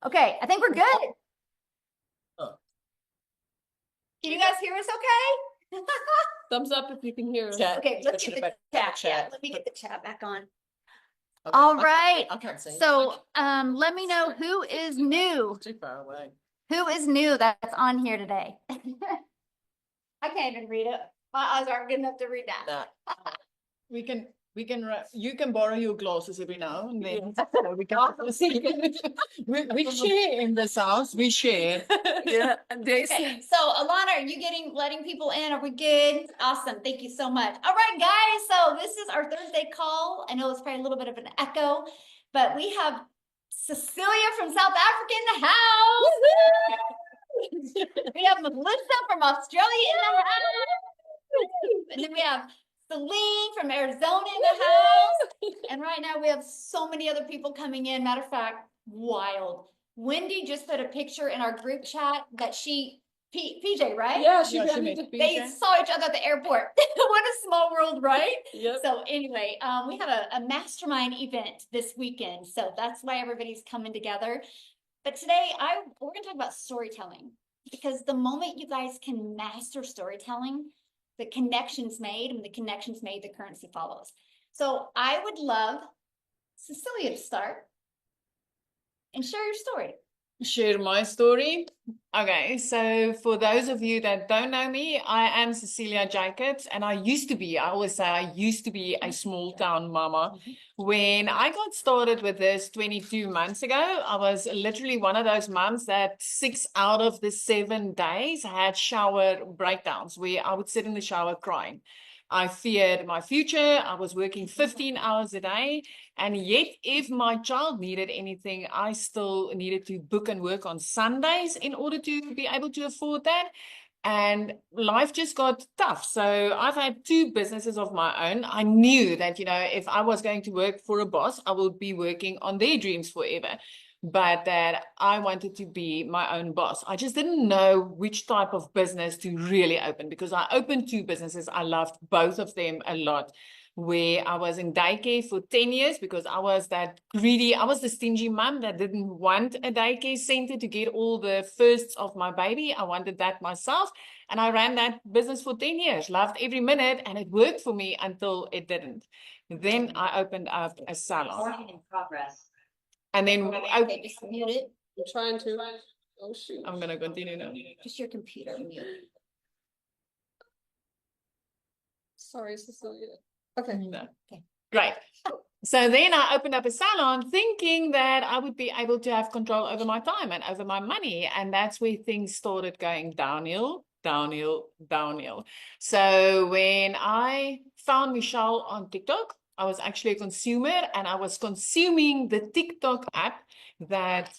Okay, I think we're good. Oh. Can you guys hear us okay? Thumbs up if you can hear us. Okay, let's get the chat. Yeah, let me get the chat back on. Okay. All right. I can't see. So let me know who is new. Too far away. Who is new that's on here today? I can't even read it. My eyes aren't good enough to read that. No. You can borrow your glasses every now and then. So we share in this house. We share. Yeah. Okay. So Alana, are you letting people in? Are we good? Awesome. Thank you so much. All right, guys. So this is our Thursday call. I know it's probably a little bit of an echo, but we have Cecilia from South Africa in the house. We have Melissa from Australia in the house. And then we have Celine from Arizona in the house. And right now we have so many other people coming in. Matter of fact, wild. Wendy just put a picture in our group chat that PJ, right? Yeah, they saw each other at the airport. What a small world, right? Yep. So anyway, we have a mastermind event this weekend. So that's why everybody's coming together. But today we're going to talk about storytelling, because the moment you guys can master storytelling, the connections made, and the connections made, the currency follows. So I would love Cecilia to start and share your story. Share my story. Okay, so for those of you that don't know me, I am Cecilia Jacobs, and I always say I used to be a small town mama. When I got started with this 22 months ago, I was literally one of those moms that 6 out of the 7 days had shower breakdowns where I would sit in the shower crying. I feared my future. I was working 15 hours a day. And yet, if my child needed anything, I still needed to book and work on Sundays in order to be able to afford that. And life just got tough. So I've had 2 businesses of my own. I knew that, if I was going to work for a boss, I would be working on their dreams forever. But that I wanted to be my own boss. I just didn't know which type of business to really open, because I opened 2 businesses. I loved both of them a lot. Where I was in daycare for 10 years because I was the stingy mom that didn't want a daycare center to get all the firsts of my baby. I wanted that myself. And I ran that business for 10 years, loved every minute, and it worked for me until it didn't. Then I opened up a salon. Working in progress. And then Just mute it. I'm trying to. Oh, shoot. I'm going to continue now. Just your computer mute. Sorry, Cecilia. Okay. No. Okay. Great. So then I opened up a salon thinking that I would be able to have control over my time and over my money. And that's where things started going downhill. So when I found Michelle on TikTok, I was actually a consumer, and I was consuming the TikTok app that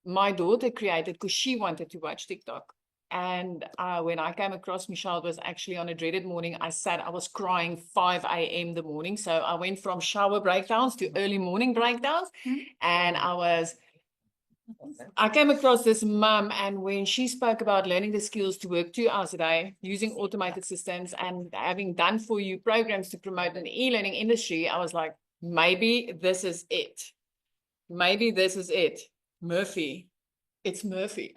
my daughter created because she wanted to watch TikTok. And when I came across Michelle, it was actually on a dreaded morning. I was crying 5 a.m. the morning. So I went from shower breakdowns to early morning breakdowns. And I came across this mom, and when she spoke about learning the skills to work 2 hours a day, using automated systems, and having done for you programs to promote an e-learning industry, I was like, maybe this is it. Maybe this is it. Murphy. It's Murphy.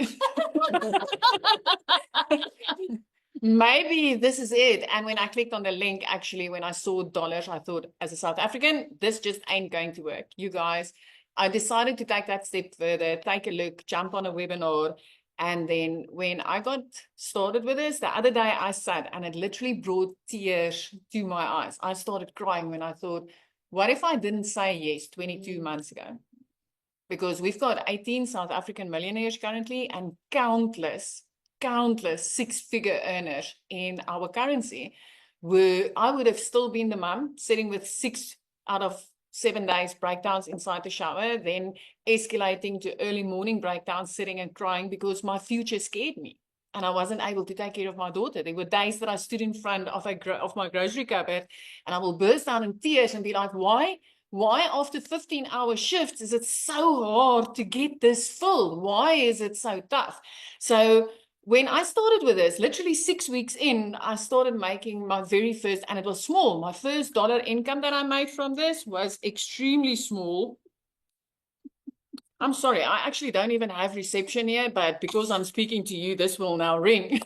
Maybe this is it. And when I clicked on the link, actually, when I saw dollars, I thought, as a South African, this just ain't going to work. You guys, I decided to take that step further, take a look, jump on a webinar. And then when I got started with this, the other day I sat and it literally brought tears to my eyes. I started crying when I thought, what if I didn't say yes 22 months ago? Because we've got 18 South African millionaires currently and countless 6-figure earners in our currency, where I would have still been the mom sitting with 6 out of 7 days breakdowns inside the shower, then escalating to early morning breakdowns, sitting and crying because my future scared me. And I wasn't able to take care of my daughter. There were days that I stood in front of my grocery cupboard and I will burst out in tears and be like, why? Why after 15-hour shifts is it so hard to get this full? Why is it so tough? So when I started with this, literally 6 weeks in, I started making my very first, and it was small. My first dollar income that I made from this was extremely small. I'm sorry, I actually don't even have reception here, but because I'm speaking to you, this will now ring.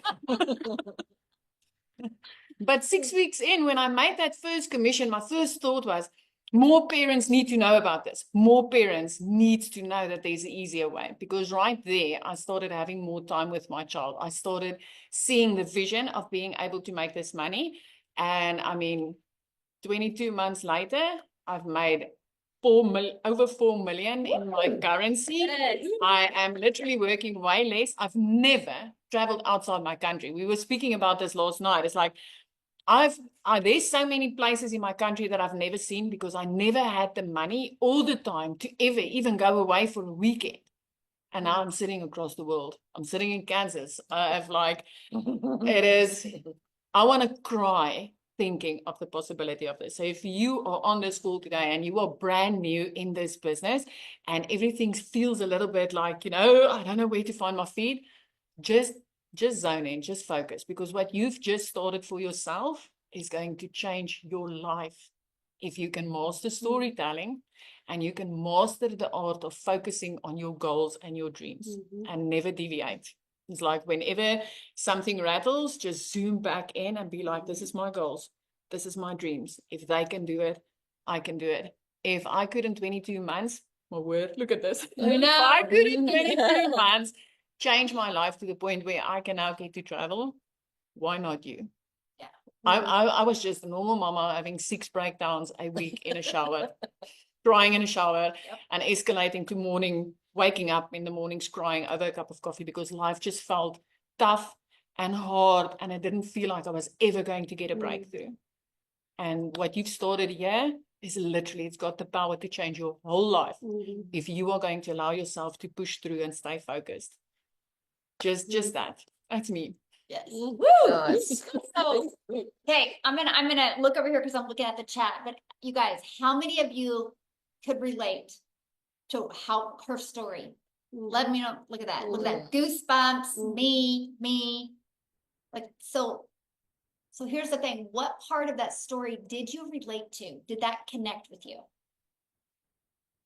But 6 weeks in, when I made that first commission, my first thought was, more parents need to know about this. More parents need to know that there's an easier way. Because right there, I started having more time with my child. I started seeing the vision of being able to make this money. And I mean, 22 months later, I've made over 4 million in my currency. Yes. I am literally working way less. I've never traveled outside my country. We were speaking about this last night. It's like, there's so many places in my country that I've never seen because I never had the money all the time to ever even go away for a weekend. And now I'm sitting across the world. I'm sitting in Kansas. I have like, it is, I want to cry thinking of the possibility of this. So if you are on this call today and you are brand new in this business and everything feels a little bit like, I don't know where to find my feet, just zone in, just focus, because what you've just started for yourself is going to change your life. If you can master storytelling and you can master the art of focusing on your goals and your dreams and never deviate. It's like whenever something rattles, just zoom back in and be like, this is my goals. This is my dreams. If they can do it, I can do it. If I could in 22 months, my word, look at this. You know. If I could in 22 months change my life to the point where I can now get to travel, why not you? Yeah. I was just a normal mama having 6 breakdowns a week in a shower, crying in a shower, and escalating to waking up in the mornings crying over a cup of coffee because life just felt tough and hard and I didn't feel like I was ever going to get a breakthrough. And what you've started here is literally, it's got the power to change your whole life if you are going to allow yourself to push through and stay focused. Just that. That's me. Yes. Woo! Nice. So, okay, I'm gonna look over here because I'm looking at the chat. But you guys, how many of you could relate to how her story? Let me know. Look at that. Look at that. Goosebumps. Me. Like so. So here's the thing. What part of that story did you relate to? Did that connect with you?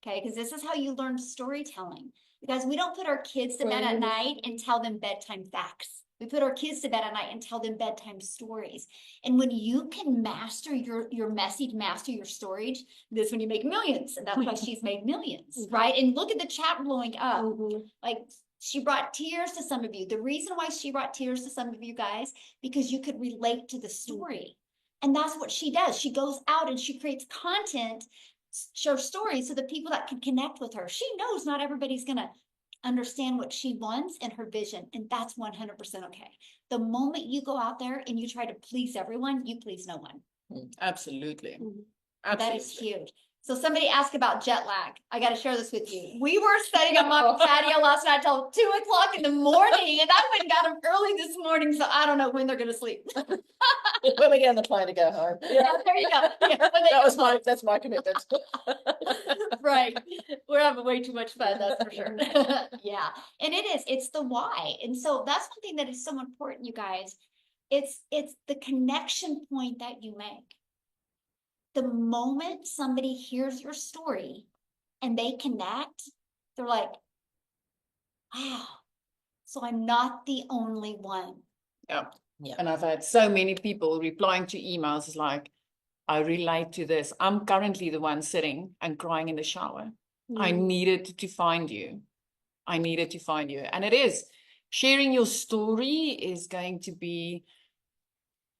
Okay, because this is how you learn storytelling. Because we don't put our kids to bed at night and tell them bedtime facts. We put our kids to bed at night and tell them bedtime stories. And when you can master your message, master your storage, this is when you make millions. And that's why she's made millions, right? And look at the chat blowing up. Like she brought tears to some of you. The reason why she brought tears to some of you guys, because you could relate to the story. And that's what she does. She goes out and she creates content, share stories so the people that can connect with her. She knows not everybody's going to understand what she wants and her vision, and that's 100% okay. The moment you go out there and you try to please everyone, you please no one. Absolutely. That is huge. So somebody asked about jet lag. I got to share this with you. We were setting up on patio last night till 2:00 in the morning, and I went and got them early this morning, so I don't know when they're going to sleep. When we get on the plane to go home. Yeah, there you go. Yeah, That's my commitment. Right. We're having way too much fun, that's for sure. Yeah. And it's the why. And so that's one thing that is so important, you guys. It's the connection point that you make. The moment somebody hears your story and they connect, they're like, wow, so I'm not the only one. Yeah. And I've had so many people replying to emails like, I relate to this. I'm currently the one sitting and crying in the shower. I needed to find you. I needed to find you. And it is. Sharing your story is going to be,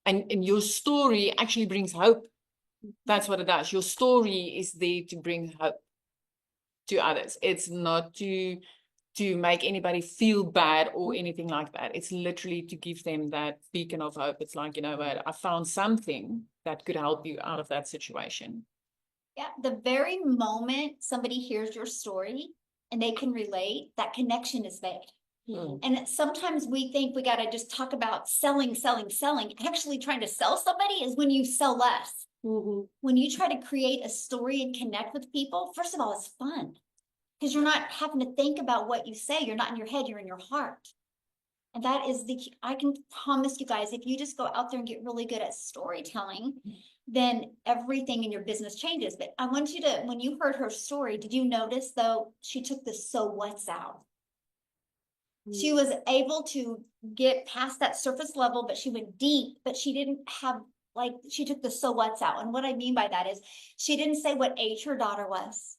and your story actually brings hope. That's what it does. Your story is there to bring hope to others. It's not to make anybody feel bad or anything like that. It's literally to give them that beacon of hope. It's like, you know what, I found something that could help you out of that situation. Yeah, the very moment somebody hears your story and they can relate, that connection is made. And sometimes we think we got to just talk about selling. Actually trying to sell somebody is when you sell less. When you try to create a story and connect with people, first of all, it's fun because you're not having to think about what you say. You're not in your head, you're in your heart. And that is I can promise you guys, if you just go out there and get really good at storytelling, then everything in your business changes. But I want you to, when you heard her story, did you notice though, she took the so what's out? She was able to get past that surface level, but she went deep, but she didn't have, like, she took the so what's out. And what I mean by that is she didn't say what age her daughter was.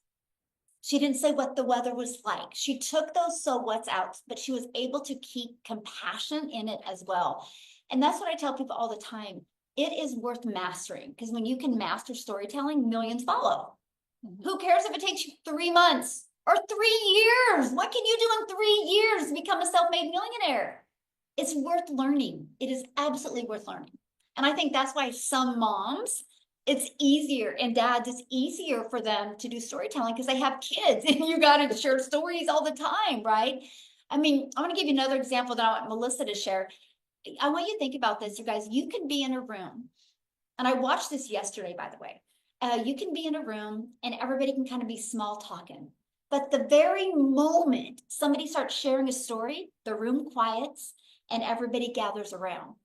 She didn't say what the weather was like. She took those so what's out, but she was able to keep compassion in it as well. And that's what I tell people all the time. It is worth mastering, because when you can master storytelling, millions follow. Who cares if it takes you 3 months or 3 years? What can you do in 3 years to become a self-made millionaire? It's worth learning. It is absolutely worth learning. And I think that's why some moms, it's easier, and dads, it's easier for them to do storytelling because they have kids and you got to share stories all the time, right? I mean, I want to give you another example that I want Melissa to share. I want you to think about this, you guys. You can be in a room, and I watched this yesterday, by the way. You can be in a room and everybody can kind of be small talking. But the very moment somebody starts sharing a story, the room quiets and everybody gathers around.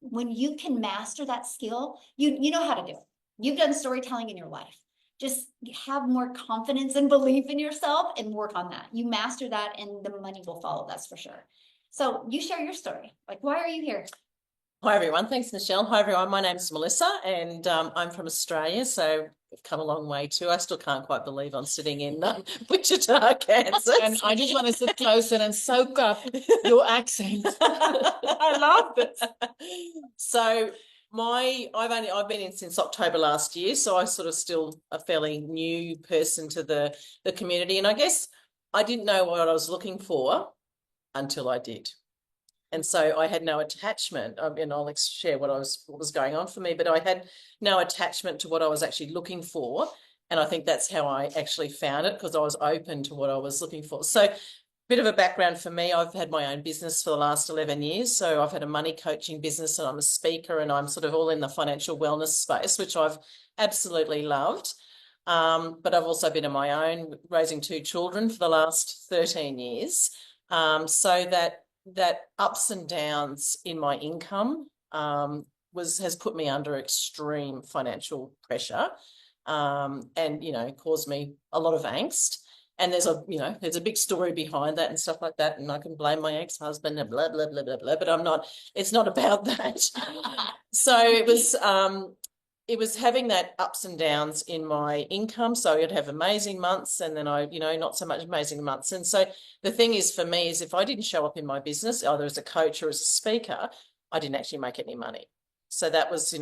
When you can master that skill, you know how to do it. You've done storytelling in your life. Just have more confidence and belief in yourself and work on that. You master that and the money will follow, that's for sure. So you share your story. Like, why are you here? Hi, everyone. Thanks, Michelle. Hi, everyone. My name's Melissa, and I'm from Australia, so we've come a long way too. I still can't quite believe I'm sitting in Wichita, Kansas. And I just want to sit closer and soak up your accent. I love this. So I've been in since October last year, so I sort of still a fairly new person to the community, and I guess I didn't know what I was looking for until I did. And so I had no attachment, and I'll share what was going on for me, but I had no attachment to what I was actually looking for. And I think that's how I actually found it, because I was open to what I was looking for. So bit of a background for me, I've had my own business for the last 11 years. So I've had a money coaching business, and I'm a speaker, and I'm sort of all in the financial wellness space, which I've absolutely loved. But I've also been on my own, raising 2 children for the last 13 years. So that ups and downs in my income has put me under extreme financial pressure, and caused me a lot of angst. And there's a big story behind that and stuff like that, and I can blame my ex-husband and blah blah blah blah blah, but it's not about that. So it was having that ups and downs in my income. So I'd have amazing months, and then not so much amazing months. And so the thing is, for me, is if I didn't show up in my business, either as a coach or as a speaker, I didn't actually make any money. So that was so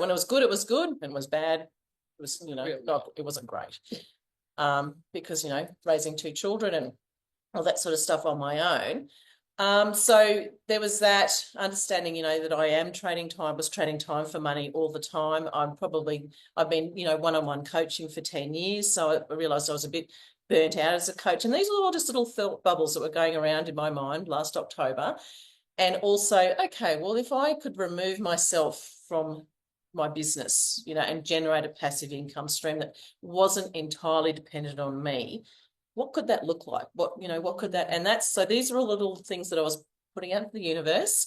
when it was good, it was good, and it was bad, it was, it wasn't great. Because, raising 2 children and all that sort of stuff on my own. So there was that understanding, that I am was trading time for money all the time. I've been, one-on-one coaching for 10 years. So I realized I was a bit burnt out as a coach. And these were all just little thought bubbles that were going around in my mind last October. And also, okay, well, if I could remove myself from my business, and generate a passive income stream that wasn't entirely dependent on me, what could that look like? What could that, and so these are all little things that I was putting out into the universe.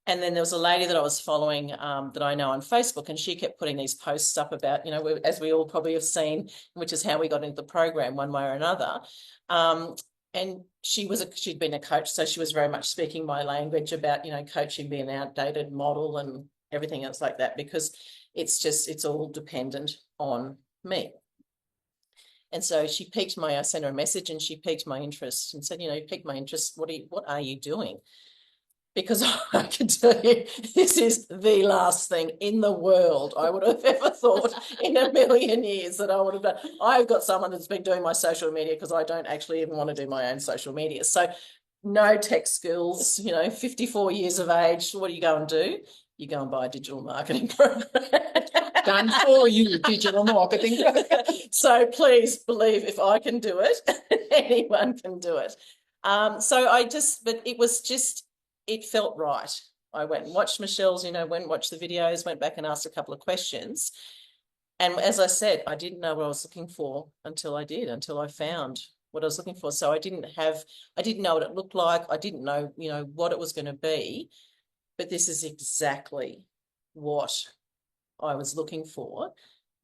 And then there was a lady that I was following that I know on Facebook, and she kept putting these posts up about, as we all probably have seen, which is how we got into the program one way or another. And she'd been a coach, so she was very much speaking my language about, coaching being an outdated model and everything else like that, because it's all dependent on me. And so I sent her a message, and she piqued my interest and said, you piqued my interest. What are you doing? Because I can tell you, this is the last thing in the world I would have ever thought in a million years that I would have done. I've got someone that's been doing my social media, because I don't actually even want to do my own social media. So no tech skills, 54 years of age. What do you go and do? You go and buy a digital marketing program. Done for you, digital marketing. So please believe, if I can do it, anyone can do it. But it felt right. I went and watched Michelle's, went and watched the videos, went back and asked a couple of questions. And as I said, I didn't know what I was looking for until I found what I was looking for. So I didn't know what it looked like. I didn't know, what it was going to be. But this is exactly what I was looking for.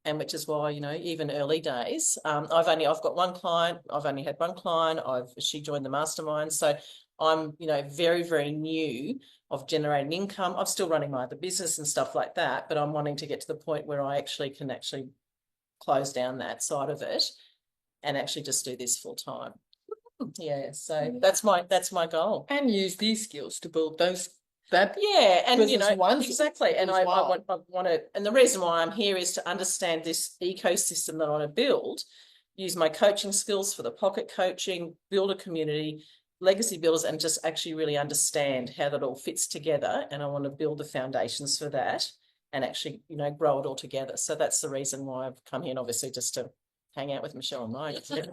And which is why, you know, even early days, I've got one client, I've only had one client, she joined the mastermind. So I'm, you know, very, very new of generating income. I'm still running my other business and stuff like that, but I'm wanting to get to the point where I can close down that side of it and actually just do this full time. Yeah, so that's my goal. And use these skills to build and exactly. And I want to, and the reason why I'm here is to understand this ecosystem that I want to build, use my coaching skills for the pocket coaching, build a community, legacy builders, and just actually really understand how that all fits together. And I want to build the foundations for that and actually, you know, grow it all together. So that's the reason why I've come here, and obviously just to hang out with Michelle and Mike. Leave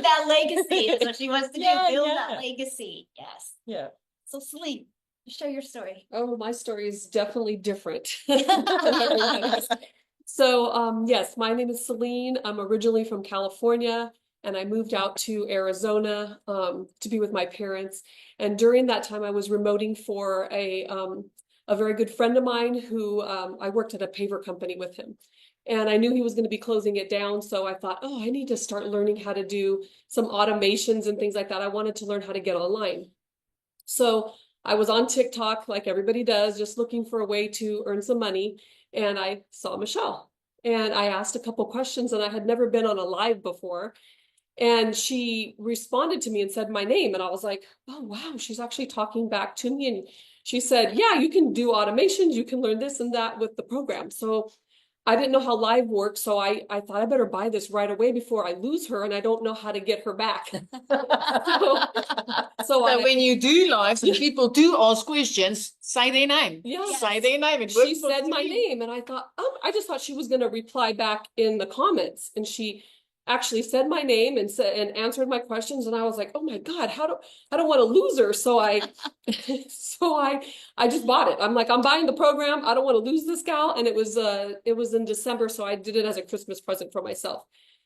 that legacy. That's what she wants to do. Build that legacy. Yes. Yeah. So Celine, share your story. Oh, my story is definitely different. So, yes, my name is Celine. I'm originally from California, and I moved out to Arizona to be with my parents. And during that time, I was remoting for a very good friend of mine who I worked at a paver company with him. And I knew he was going to be closing it down. So I thought, oh, I need to start learning how to do some automations and things like that. I wanted to learn how to get online. So I was on TikTok like everybody does, just looking for a way to earn some money. And I saw Michelle and I asked a couple questions, and I had never been on a live before. And she responded to me and said my name. And I was like, oh, wow, she's actually talking back to me. And she said, yeah, you can do automations. You can learn this and that with the program. So I didn't know how live works, so I thought I better buy this right away before I lose her, and I don't know how to get her back. So when you do lives and people do ask questions, say their name. Yeah. Say their name. She said my name, and I thought, oh, I just thought she was going to reply back in the comments, and she actually said my name and answered my questions, and I was like, oh my God, I don't want to lose her. So I just bought it. I'm like, I'm buying the program. I don't want to lose this gal. And it was in December, so I did it as a Christmas present for myself.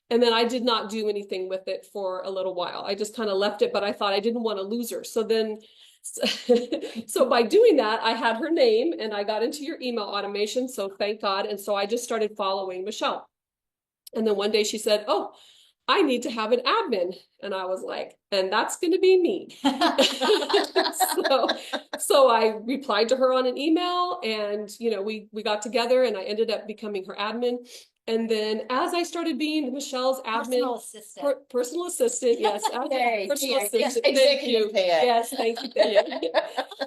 And then I did not do anything with it for a little while. I just kind of left it, but I thought I didn't want to lose her. So then so by doing that, I had her name and I got into your email automation. So thank God. And so I just started following Michelle. And then one day she said, oh, I need to have an admin. And I was like, and that's going to be me. So I replied to her on an email, and, you know, we got together, and I ended up becoming her admin. And then as I started being Michelle's admin, personal assistant, yes, personal assistant, thank you. Yes, thank you.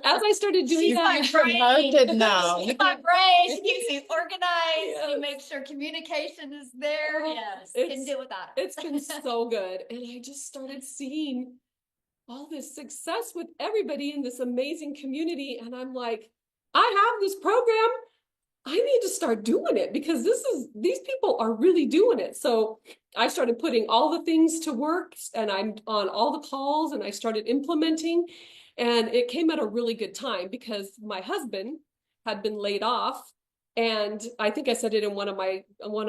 As I started doing that, promoted now. She's my brain. She keeps me organized. She makes sure communication is there. Yes, couldn't do without it. It's been so good, and I just started seeing all this success with everybody in this amazing community, and I'm like, I have this program. I need to start doing it because these people are really doing it. So I started putting all the things to work, and I'm on all the calls, and I started implementing, and it came at a really good time because my husband had been laid off. And I think I said it in one of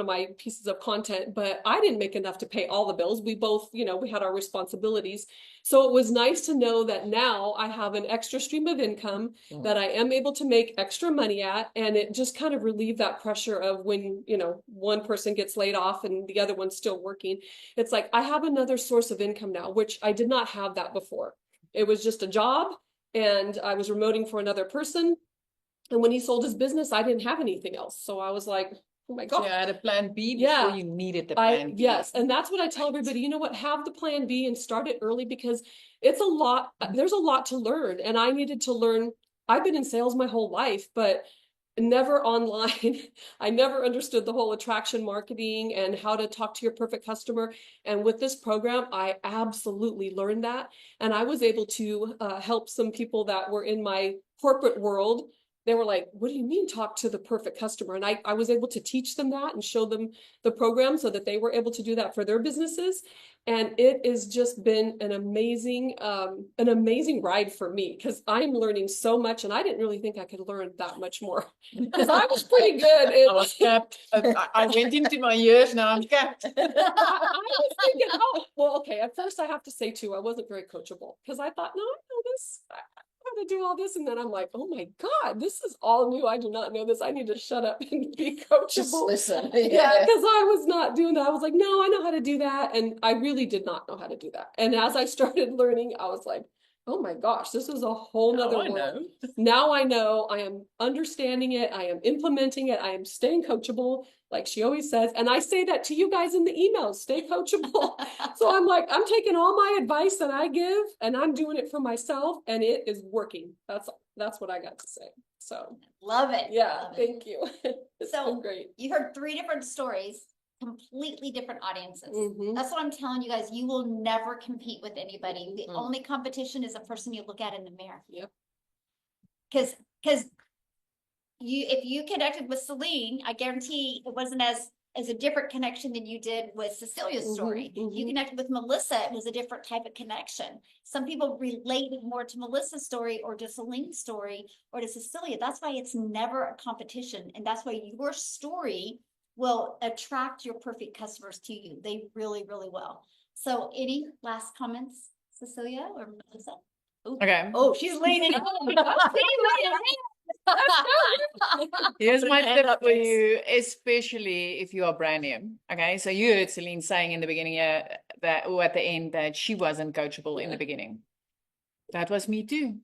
my pieces of content, but I didn't make enough to pay all the bills. We both, you know, we had our responsibilities. So it was nice to know that now I have an extra stream of income that I am able to make extra money at. And it just kind of relieved that pressure of when, you know, one person gets laid off and the other one's still working. It's like, I have another source of income now, which I did not have that before. It was just a job, and I was remoting for another person. And when he sold his business, I didn't have anything else. So I was like, oh my God. Yeah, I had a plan B before you needed the plan B. Yes. And that's what I tell everybody, you know what, have the plan B and start it early, because it's a lot. There's a lot to learn. And I needed to learn. I've been in sales my whole life, but never online. I never understood the whole attraction marketing and how to talk to your perfect customer. And with this program, I absolutely learned that. And I was able to help some people that were in my corporate world. They were like, what do you mean talk to the perfect customer? And I was able to teach them that and show them the program so that they were able to do that for their businesses. And it has just been an amazing ride for me, because I'm learning so much, and I didn't really think I could learn that much more because I was pretty good. I was capped. I went into my years, now I'm capped. I was thinking, oh, well, okay. At first I have to say too, I wasn't very coachable because I thought, no, I know this. how to do all this. And then I'm like, oh my God, this is all new. I do not know this. I need to shut up and be Just coachable. listen. Yeah, because I was not doing that. I was like, no, I know how to do that. And I really did not know how to do that. And as I started learning, I was like, oh my gosh, this is a whole nother Now I world. know. Now I know, I am understanding it, I am implementing it, I am staying coachable, like she always says. And I say that to you guys in the emails, stay coachable. So I'm like, I'm taking all my advice that I give and I'm doing it for myself and it is working. That's what I got to say. So Love it. yeah, Love it. thank you. It's So- been great. You heard 3 different stories, completely different audiences. Mhm. That's what I'm telling you guys. You will never compete with anybody. The Mm. only competition is the person you look at in the mirror. Yep. Because if you connected with Celine, I guarantee it wasn't as a different connection than you did with Cecilia's Mhm, story. You mhm. connected with Melissa, it was a different type of connection. Some people related more to Melissa's story or to Celine's story or to Cecilia. That's why it's never a competition. And that's why your story will attract your perfect customers to you. They really, really will. So any last comments, Cecilia or Melissa? Okay. Oh, she's leaning. Here's my Hand tip up, for Miss. you, especially if you are brand new. Okay, so you heard Celine saying in the beginning that, or at the end, that she wasn't coachable in the Yeah. beginning. That was me too.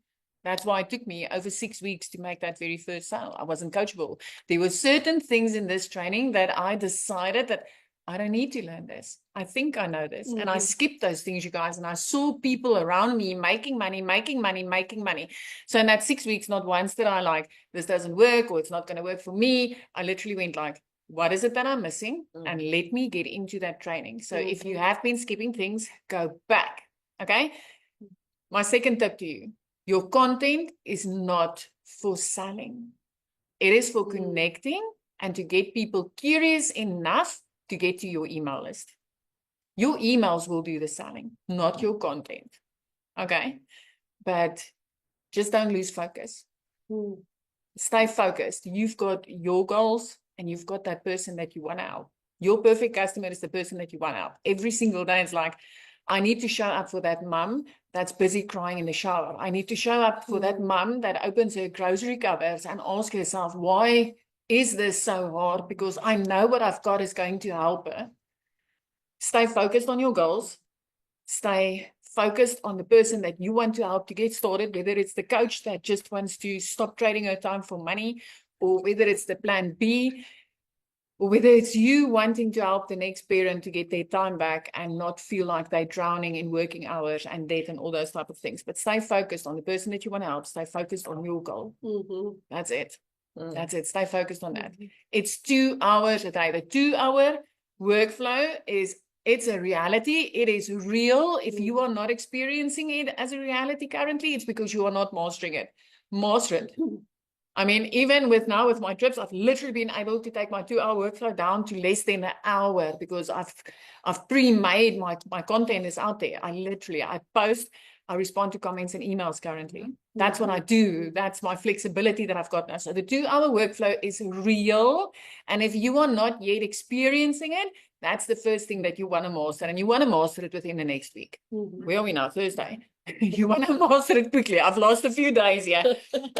That's why it took me over 6 weeks to make that very first sale. I wasn't coachable. There were certain things in this training that I decided that I don't need to learn this. I think I know this. And I Mhm. skipped those things, you guys. And I saw people around me making money, making money, making money. So in that 6 weeks, not once did I like, this doesn't work or it's not going to work for me. I literally went like, what is it that I'm missing? And let me get into that training. So if you have been skipping things, go back. Okay. My second tip to you, your content is not for selling. It is for connecting and to get people curious enough to get to your email list. Your emails will do the selling, not your content. Okay. But just don't lose focus. Mm. Stay focused. You've got your goals and you've got that person that you want to help. Your perfect customer is the person that you want to help. Every single day, it's like, I need to show up for that mum that's busy crying in the shower. I need to show up for that mum that opens her grocery cupboards and asks herself, why is this so hard? Because I know what I've got is going to help her. Stay focused on your goals. Stay focused on the person that you want to help to get started, whether it's the coach that just wants to stop trading her time for money, or whether it's the plan B, or whether it's you wanting to help the next parent to get their time back and not feel like they're drowning in working hours and debt and all those type of things. But stay focused on the person that you want to help. Stay focused on your goal. Mhm. That's it. Mm. That's it. Stay focused on that. Mhm. It's 2 hours a day. The 2-hour workflow it's a reality. It is real. If you are not experiencing it as a reality currently, it's because you are not mastering it. Master it. I mean, even with my trips, I've literally been able to take my 2-hour workflow down to less than an hour because I've pre-made my content is out there. I post, I respond to comments and emails currently. That's what I do. That's my flexibility that I've got now. So the 2-hour workflow is real. And if you are not yet experiencing it, that's the first thing that you want to master. And you want to master it within the next week. Mhm. Where are we now? Thursday. You want to master it quickly. I've lost a few days here.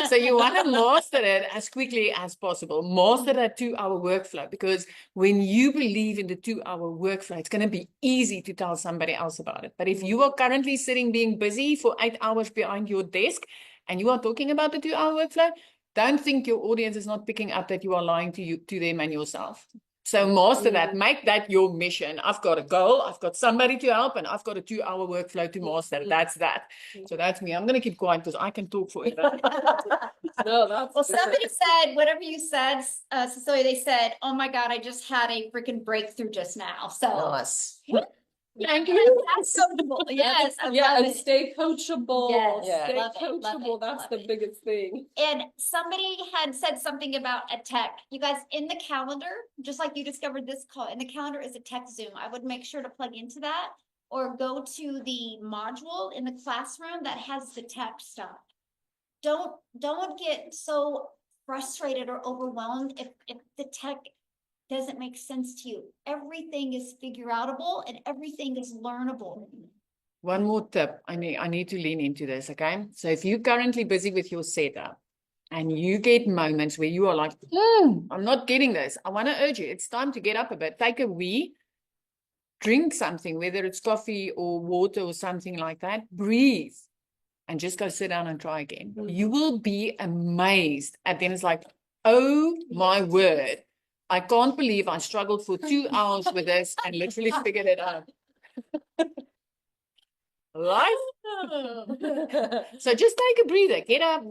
So you want to master it as quickly as possible. Master that 2-hour workflow, because when you believe in the 2-hour workflow, it's going to be easy to tell somebody else about it. But if you are currently sitting being busy for 8 hours behind your desk and you are talking about the 2-hour workflow, don't think your audience is not picking up that you are lying to them and yourself. So master that, make that your mission. I've got a goal, I've got somebody to help, and I've got a 2-hour workflow to master. That's that. So that's me. I'm going to keep quiet because I can talk forever. No, that's Well, good. somebody said, whatever you said, Cecilia, they said, oh my God, I just had a freaking breakthrough just now. So Nice. thank you. That's so cool. Yes, I Yeah, love and it. stay coachable. Yes, Yeah. Stay love it, love coachable. it, That's love the it. biggest thing. And somebody had said something about a tech. You guys, in the calendar, just like you discovered this call, in the calendar is a tech Zoom. I would make sure to plug into that or go to the module in the classroom that has the tech stuff. Don't get so frustrated or overwhelmed if the tech doesn't make sense to you. Everything is figure outable and everything is learnable. One more tip. I need to lean into this, okay? So if you're currently busy with your setup and you get moments where you are like, I'm not getting this. I want to urge you. It's time to get up a bit. Take a wee, drink something, whether it's coffee or water or something like that. Breathe and just go sit down and try again. You will be amazed. And then it's like, oh my word. I can't believe I struggled for 2 hours with this and literally figured it out. Right? So just take a breather, get up,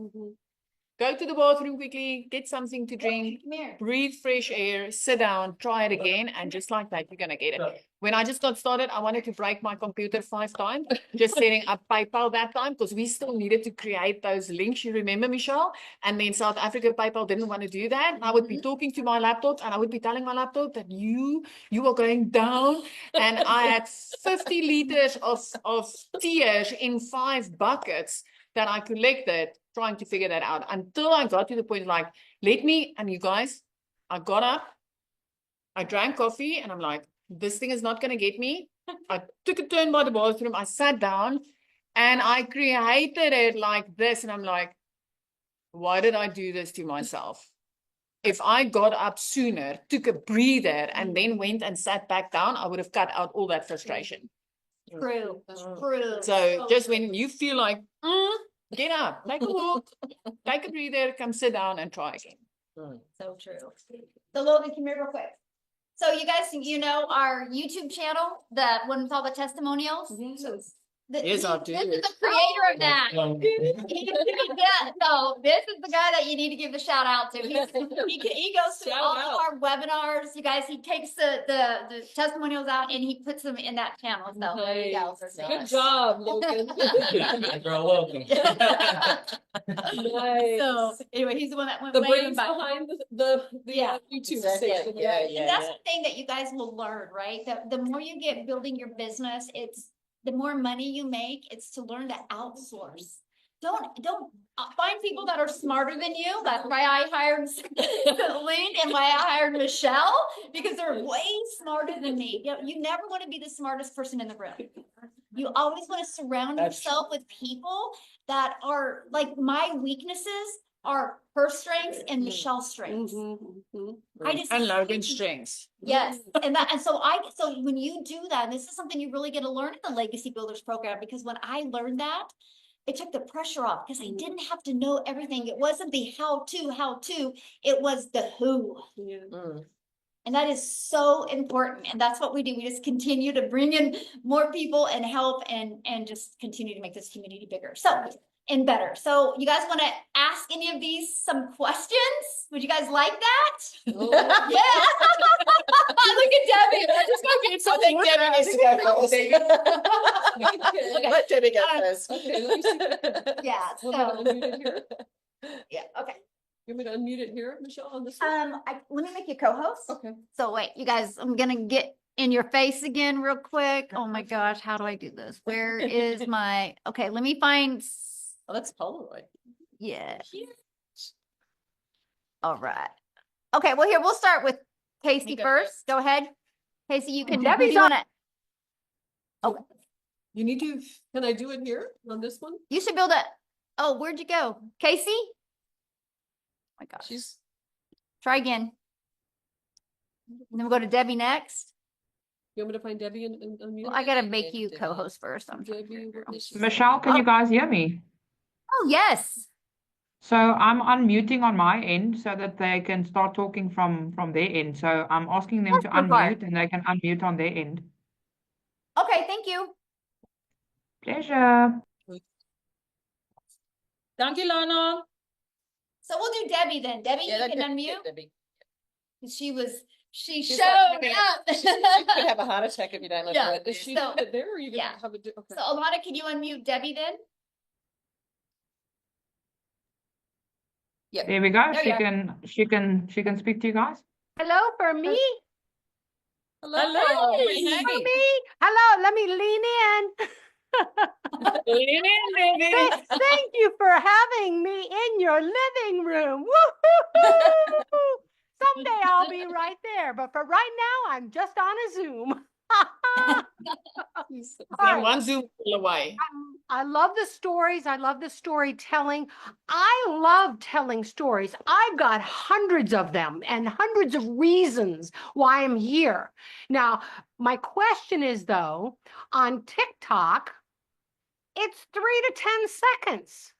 go to the bathroom quickly, get something to drink, Come here. breathe fresh air, sit down, try it again, and just like that, you're going to get it. When I just got started, I wanted to break my computer 5 times, just setting up PayPal that time, because we still needed to create those links. You remember, Michelle? And then South Africa PayPal didn't want to do that. I would be talking to my laptop, and I would be telling my laptop that you are going down. And I had 50 liters of tears in 5 buckets that I collected trying to figure that out, until I got to the point like, and you guys, I got up, I drank coffee, and I'm like, this thing is not going to get me. I took a turn by the bathroom, I sat down, and I created it like this. And I'm like, why did I do this to myself? If I got up sooner, took a breather, and then went and sat back down, I would have cut out all that frustration. True. True. So just when you feel like, get up, take a walk, take a breather, come sit down and try again. So true. So Logan, come here real quick. So you guys, our YouTube channel, the one with all the testimonials? Yes, I do. This is the creator of that. Yeah, so this is the guy that you need to give the shout out to. He goes to Shout all out. of our webinars. You guys, he takes the testimonials out and he puts them in that channel. So there you go. Good job, Logan. You're welcome. Nice. So anyway, he's the one that went The way brains back. behind the Yeah. YouTube Exactly. station. Yeah, And yeah, that's yeah. the thing that you guys will learn, right? The more you get building your business, the more money you make, it's to learn to outsource. Don't find people that are smarter than you. That's why I hired Lynn and why I hired Michelle, because they're way smarter than me. You never want to be the smartest person in the room. You always want to surround That's yourself with people that are like, my weaknesses are her strengths and Michelle's strengths. I just And Logan's strengths. Yes, and so when you do that, and this is something you really get to learn in the Legacy Builders program, because when I learned that, it took the pressure off, because I didn't have to know everything. It wasn't the how to, it was the who. And that is so important. And that's what we do. We just continue to bring in more people and help and just continue to make this community bigger. And better. So you guys want to ask any of these some questions? Would you guys like that? Yeah. Look at Debbie. I just got to get I think Debbie needs to go first. Let Debbie go first. Okay, let me see. Yeah. Hold on, So unmute it here. yeah. Okay. You want me to unmute it here, Michelle, on this one? Let me make you co-host. Okay. So wait, you guys, I'm gonna get in your face again real quick. Oh my gosh, how do I do this? Where is my? Okay, let me find. Oh, that's Polaroid. Yeah. All right. Okay, well here, we'll start with Casey go first. Go ahead. Casey, you can. Debbie's you wanna- You need to, can I do it here on this one? You should build a. Oh, where'd you go? Casey? Oh my gosh. She's Try again. And then we'll go to Debbie next. You want me to find Debbie and unmute? Well, I gotta make you co-host first. I'm trying to Debbie, figure out. what is she- Michelle, can you guys hear me? Oh, yes. So I'm unmuting on my end so that they can start talking from their end. So I'm asking them That's to the part. unmute and they can unmute on their end. Okay, thank you. Pleasure. Thank you, Lana. So we'll do Debbie then. Debbie, you that can could- unmute. Debbie. She She's showed like, up. She could have a heart attack if you don't let Yeah. her. Is she So- doing it there or are you yeah. gonna have a, okay. So Alana, can you unmute Debbie then? There we go. There She you are. she can speak to you guys. Hello, for me? Hello. For me? Hello, let me lean in. Thank you for having me in your living room. Woo-hoo-hoo. Someday I'll be right there, but for right now, I'm just on a Zoom. Then one Zoom call away. I love the stories. I love the storytelling. I love telling stories. I've got hundreds of them and hundreds of reasons why I'm here. Now, my question is though, on TikTok, it's 3 to 10 seconds.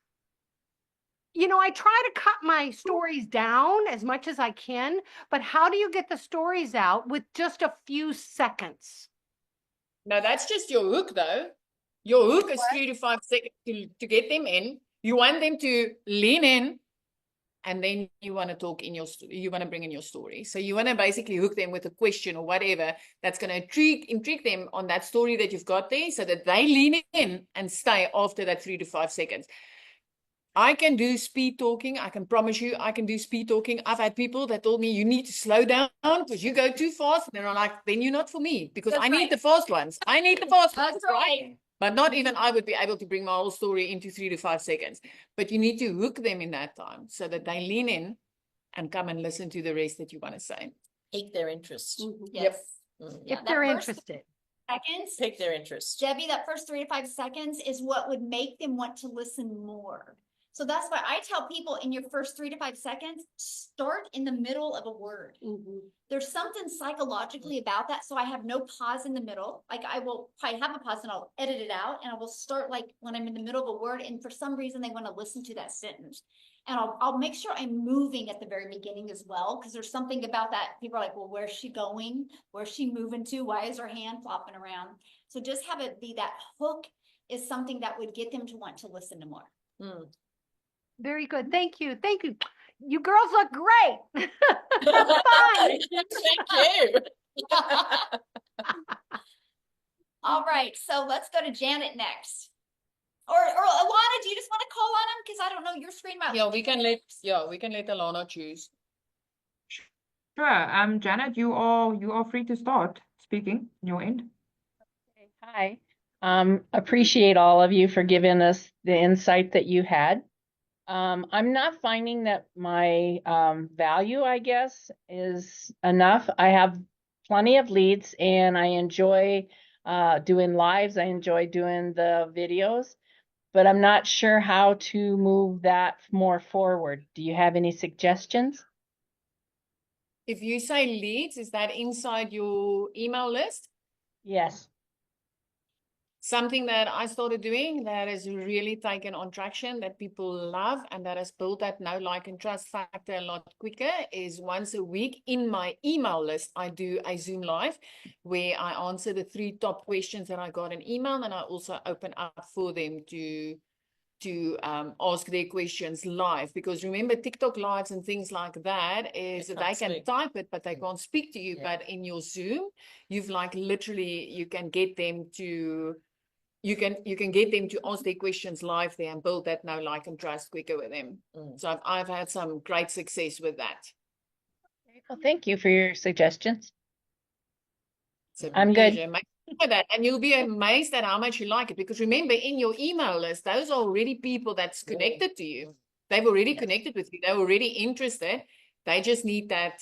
You know, I try to cut my stories down as much as I can, but how do you get the stories out with just a few seconds? No, that's just your hook, though. Your hook is 3 to 5 seconds to get them in. You want them to lean in, and then you want to talk in you want to bring in your story. So you want to basically hook them with a question or whatever that's going to intrigue them on that story that you've got there, so that they lean in and stay after that 3 to 5 seconds. I can do speed talking. I can promise you, I can do speed talking. I've had people that told me you need to slow down because you go too fast. And I'm like, then you're not for me, because I need the fast ones. I need the fast ones, right? But not even I would be able to bring my whole story into 3 to 5 seconds. But you need to hook them in that time so that they lean in and come and listen to the rest that you want to say. Pique their interest. Yes. If they're interested. Seconds. Pique their interest. Debbie, that first 3 to 5 seconds is what would make them want to listen more. So that's why I tell people in your first 3 to 5 seconds, start in the middle of a word. There's something psychologically about that. So I have no pause in the middle. Like I will probably have a pause and I'll edit it out, and I will start like when I'm in the middle of a word. And for some reason they want to listen to that sentence. And I'll make sure I'm moving at the very beginning as well. Cause there's something about that. People are like, well, where's she going? Where's she moving to? Why is her hand flopping around? So just have it be that hook is something that would get them to want to listen to more. Very good. Thank you. Thank you. You girls look great. Have fun. Thank you. All right. So let's go to Janet next. Or Alana, do you just want to call on them? Because I don't know your screen might. Yeah, we can let Alana choose. Sure. Janet, you are free to start speaking on your end. Hi. Appreciate all of you for giving us the insight that you had. I'm not finding that my value, I guess, is enough. I have plenty of leads and I enjoy doing lives. I enjoy doing the videos, but I'm not sure how to move that more forward. Do you have any suggestions? If you say leads, is that inside your email list? Yes. Something that I started doing that has really taken on traction, that people love, and that has built that know, like, and trust factor a lot quicker, is once a week in my email list, I do a Zoom live where I answer the 3 top questions that I got in email, and I also open up for them to ask their questions live. Because remember, TikTok lives and things like that is they can type it, but they can't speak to you. But in your Zoom, you've like literally, you can get them to get them to ask their questions live there and build that know, like, and trust quicker with them. So I've had some great success with that. Well, thank you for your suggestions. So I'm good. Make sure that, and you'll be amazed at how much you like it. Because remember, in your email list, those are already people that's connected to you. They've already connected with you. They're already interested. They just need that,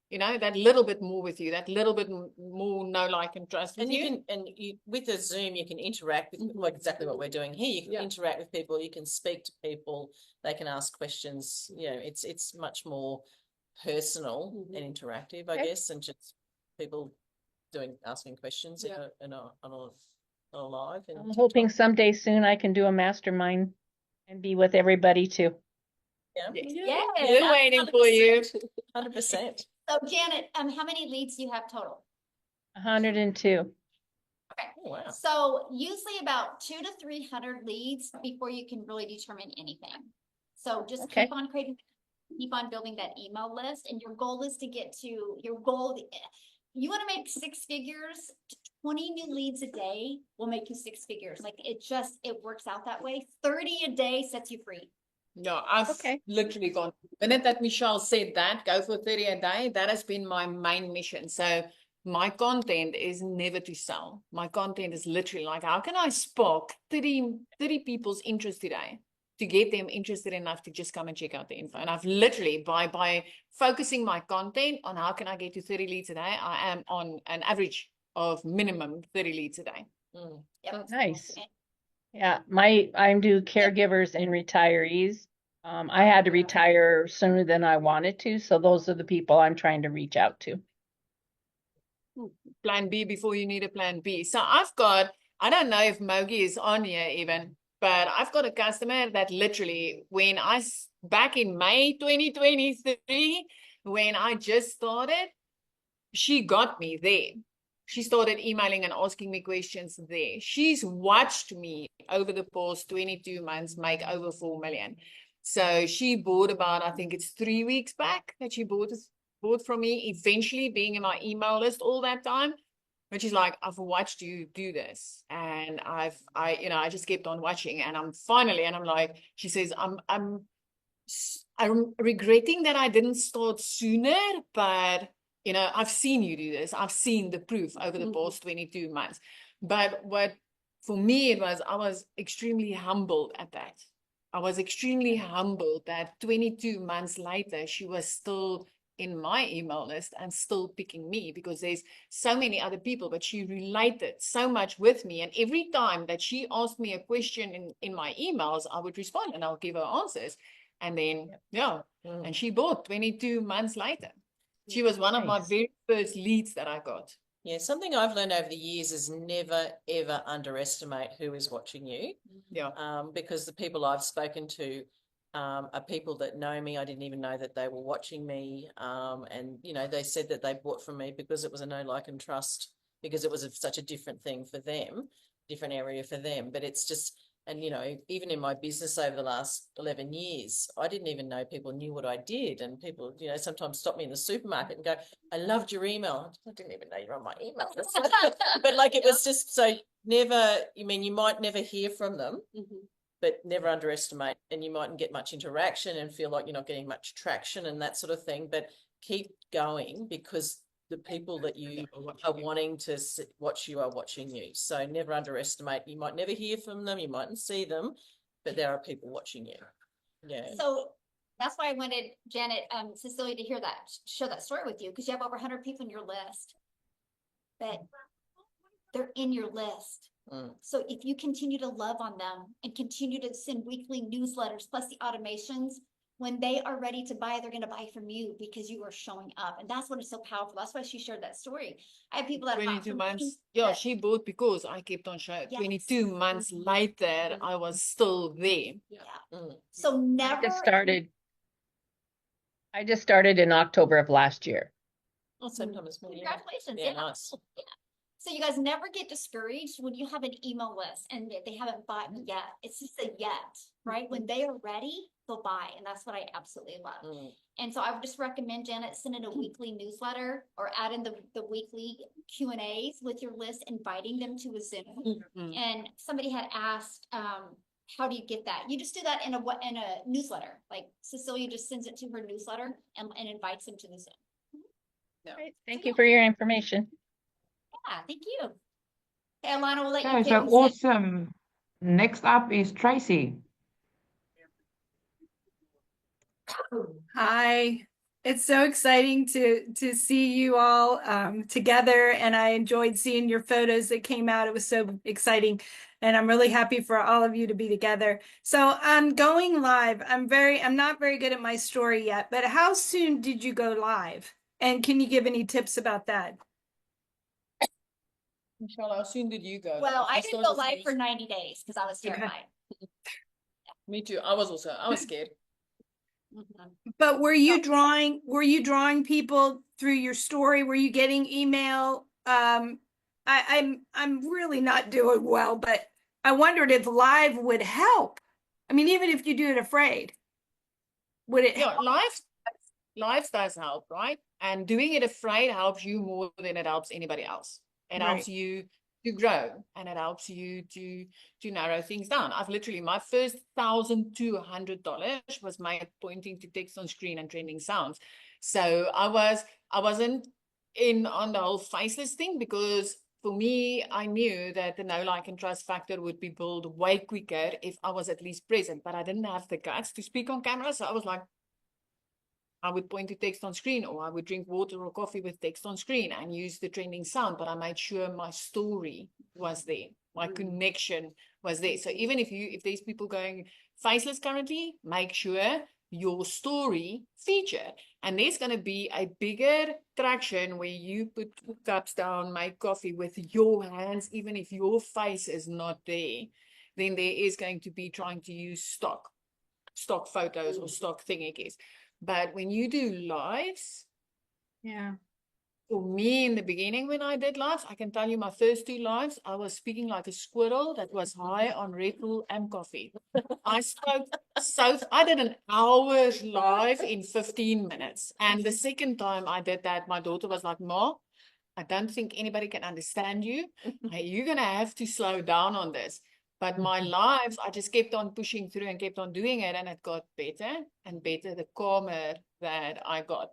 you know, that little bit more with you, that little bit more know, like, and trust with you. With a Zoom, you can interact with like exactly what we're doing here. You can interact with people. You can speak to people. They can ask questions. You know, it's much more personal and interactive, I guess, than just people asking questions on a live. I'm hoping someday soon I can do a mastermind and be with everybody too. Yeah. We're waiting for you. 100%. So Janet, how many leads do you have total? 102. Okay. Oh, wow. So usually about 200 to 300 leads before you can really determine anything. So just keep on building that email list, and your goal is to get to your goal. You want to make 6 figures. 20 new leads a day will make you 6 figures. Like it works out that way. 30 a day sets you free. No, I've literally gone. The minute that Michelle said that, go for 30 a day, that has been my main mission. So my content is never to sell. My content is literally like, how can I spark 30 people's interest today to get them interested enough to just come and check out the info? And I've literally, by focusing my content on how can I get to 30 leads a day, I am on an average of minimum 30 leads a day. Mm. Yep. Nice. Yeah, I do caregivers and retirees. I had to retire sooner than I wanted to, so those are the people I'm trying to reach out to. Plan B before you need a plan B. So I've got, I don't know if Mogi is on here even, but I've got a customer that literally, back in May 2023, when I just started, she got me there. She started emailing and asking me questions there. She's watched me over the past 22 months make over 4 million. So she bought about, I think it's 3 weeks back that she bought from me, eventually being in my email list all that time. But she's like, I've watched you do this. And I just kept on watching. And I'm like, she says, I'm regretting that I didn't start sooner, but I've seen you do this. I've seen the proof over the past 22 months. But what for me it was, I was extremely humbled at that. I was extremely humbled that 22 months later, she was still in my email list and still picking me, because there's so many other people, but she related so much with me. And every time that she asked me a question in my emails, I would respond and I'll give her answers. And then, and she bought 22 months later. She was one of my very first leads that I got. Yeah, something I've learned over the years is never, ever underestimate who is watching you. Yeah. Because the people I've spoken to are people that know me. I didn't even know that they were watching me. And, they said that they bought from me because it was a know, like, and trust, because it was such a different thing for them, different area for them. But it's just, and, even in my business over the last 11 years, I didn't even know people knew what I did. And people, sometimes stop me in the supermarket and go, I loved your email. I didn't even know you're on my email. But it was just so never, you might never hear from them, but never underestimate. And you mightn't get much interaction and feel like you're not getting much traction and that sort of thing. But keep going, because the people that you are wanting to watch you are watching you. So never underestimate. You might never hear from them, you mightn't see them, but there are people watching you. Yeah. So that's why I wanted Janet, Cecilia, to share that story with you, because you have over 100 people in your list, but they're in your list. So if you continue to love on them and continue to send weekly newsletters plus the automations, when they are ready to buy, they're going to buy from you because you are showing up. And that's what is so powerful. That's why she shared that story. I have people that 22 months. Yeah, she bought because I kept on showing. Yes. 22 months later, I was still there. Yeah. So never. I just started in October of last year. Oh, same time as me. Congratulations. Yeah, nice. Yeah. So you guys never get discouraged when you have an email list and they haven't bought yet. It's just a yet, right? When they are ready, they'll buy. And that's what I absolutely love. And so I would just recommend, Janet, sending a weekly newsletter or add in the weekly Q&As with your list, inviting them to a Zoom. And somebody had asked, how do you get that? You just do that in a newsletter. Like Cecilia just sends it to her newsletter and invites them to the Zoom. Great. Thank you for your information. Yeah, thank you. Okay, Alana, we'll let you Okay, pick. so awesome. Next up is Tracy. Hi, it's so exciting to see you all together, and I enjoyed seeing your photos that came out. It was so exciting, and I'm really happy for all of you to be together. So I'm going live. I'm not very good at my story yet, but how soon did you go live? And can you give any tips about that? Michelle, how soon did you go? Well, I didn't go live for 90 days because I was terrified. Me too. I was scared. But were you drawing people through your story? Were you getting email? I'm really not doing well, but I wondered if live would help. I mean, even if you do it afraid, would it help? Live does help, right? And doing it afraid helps you more than it helps anybody else. It helps you to grow, and it helps you to narrow things down. I've literally, my first $1,200 was made pointing to text on screen and trending sounds. So I wasn't in on the whole faceless thing, because for me, I knew that the know, like, and trust factor would be built way quicker if I was at least present, but I didn't have the guts to speak on camera. So I was like, I would point to text on screen, or I would drink water or coffee with text on screen and use the trending sound, but I made sure my story was there. My connection was there. So even if there's people going faceless currently, make sure your story featured. And there's going to be a bigger traction where you put 2 cups down, make coffee with your hands, even if your face is not there, then there is going to be trying to use stock photos or stock thingies. But when you do lives, Yeah. for me in the beginning when I did lives, I can tell you my first 2 lives, I was speaking like a squirrel that was high on Red Bull and coffee. I spoke I did an hour's live in 15 minutes. And the second time I did that, my daughter was like, Ma, I don't think anybody can understand you. You're going to have to slow down on this. But my lives, I just kept on pushing through and kept on doing it. And it got better and better, the calmer that I got.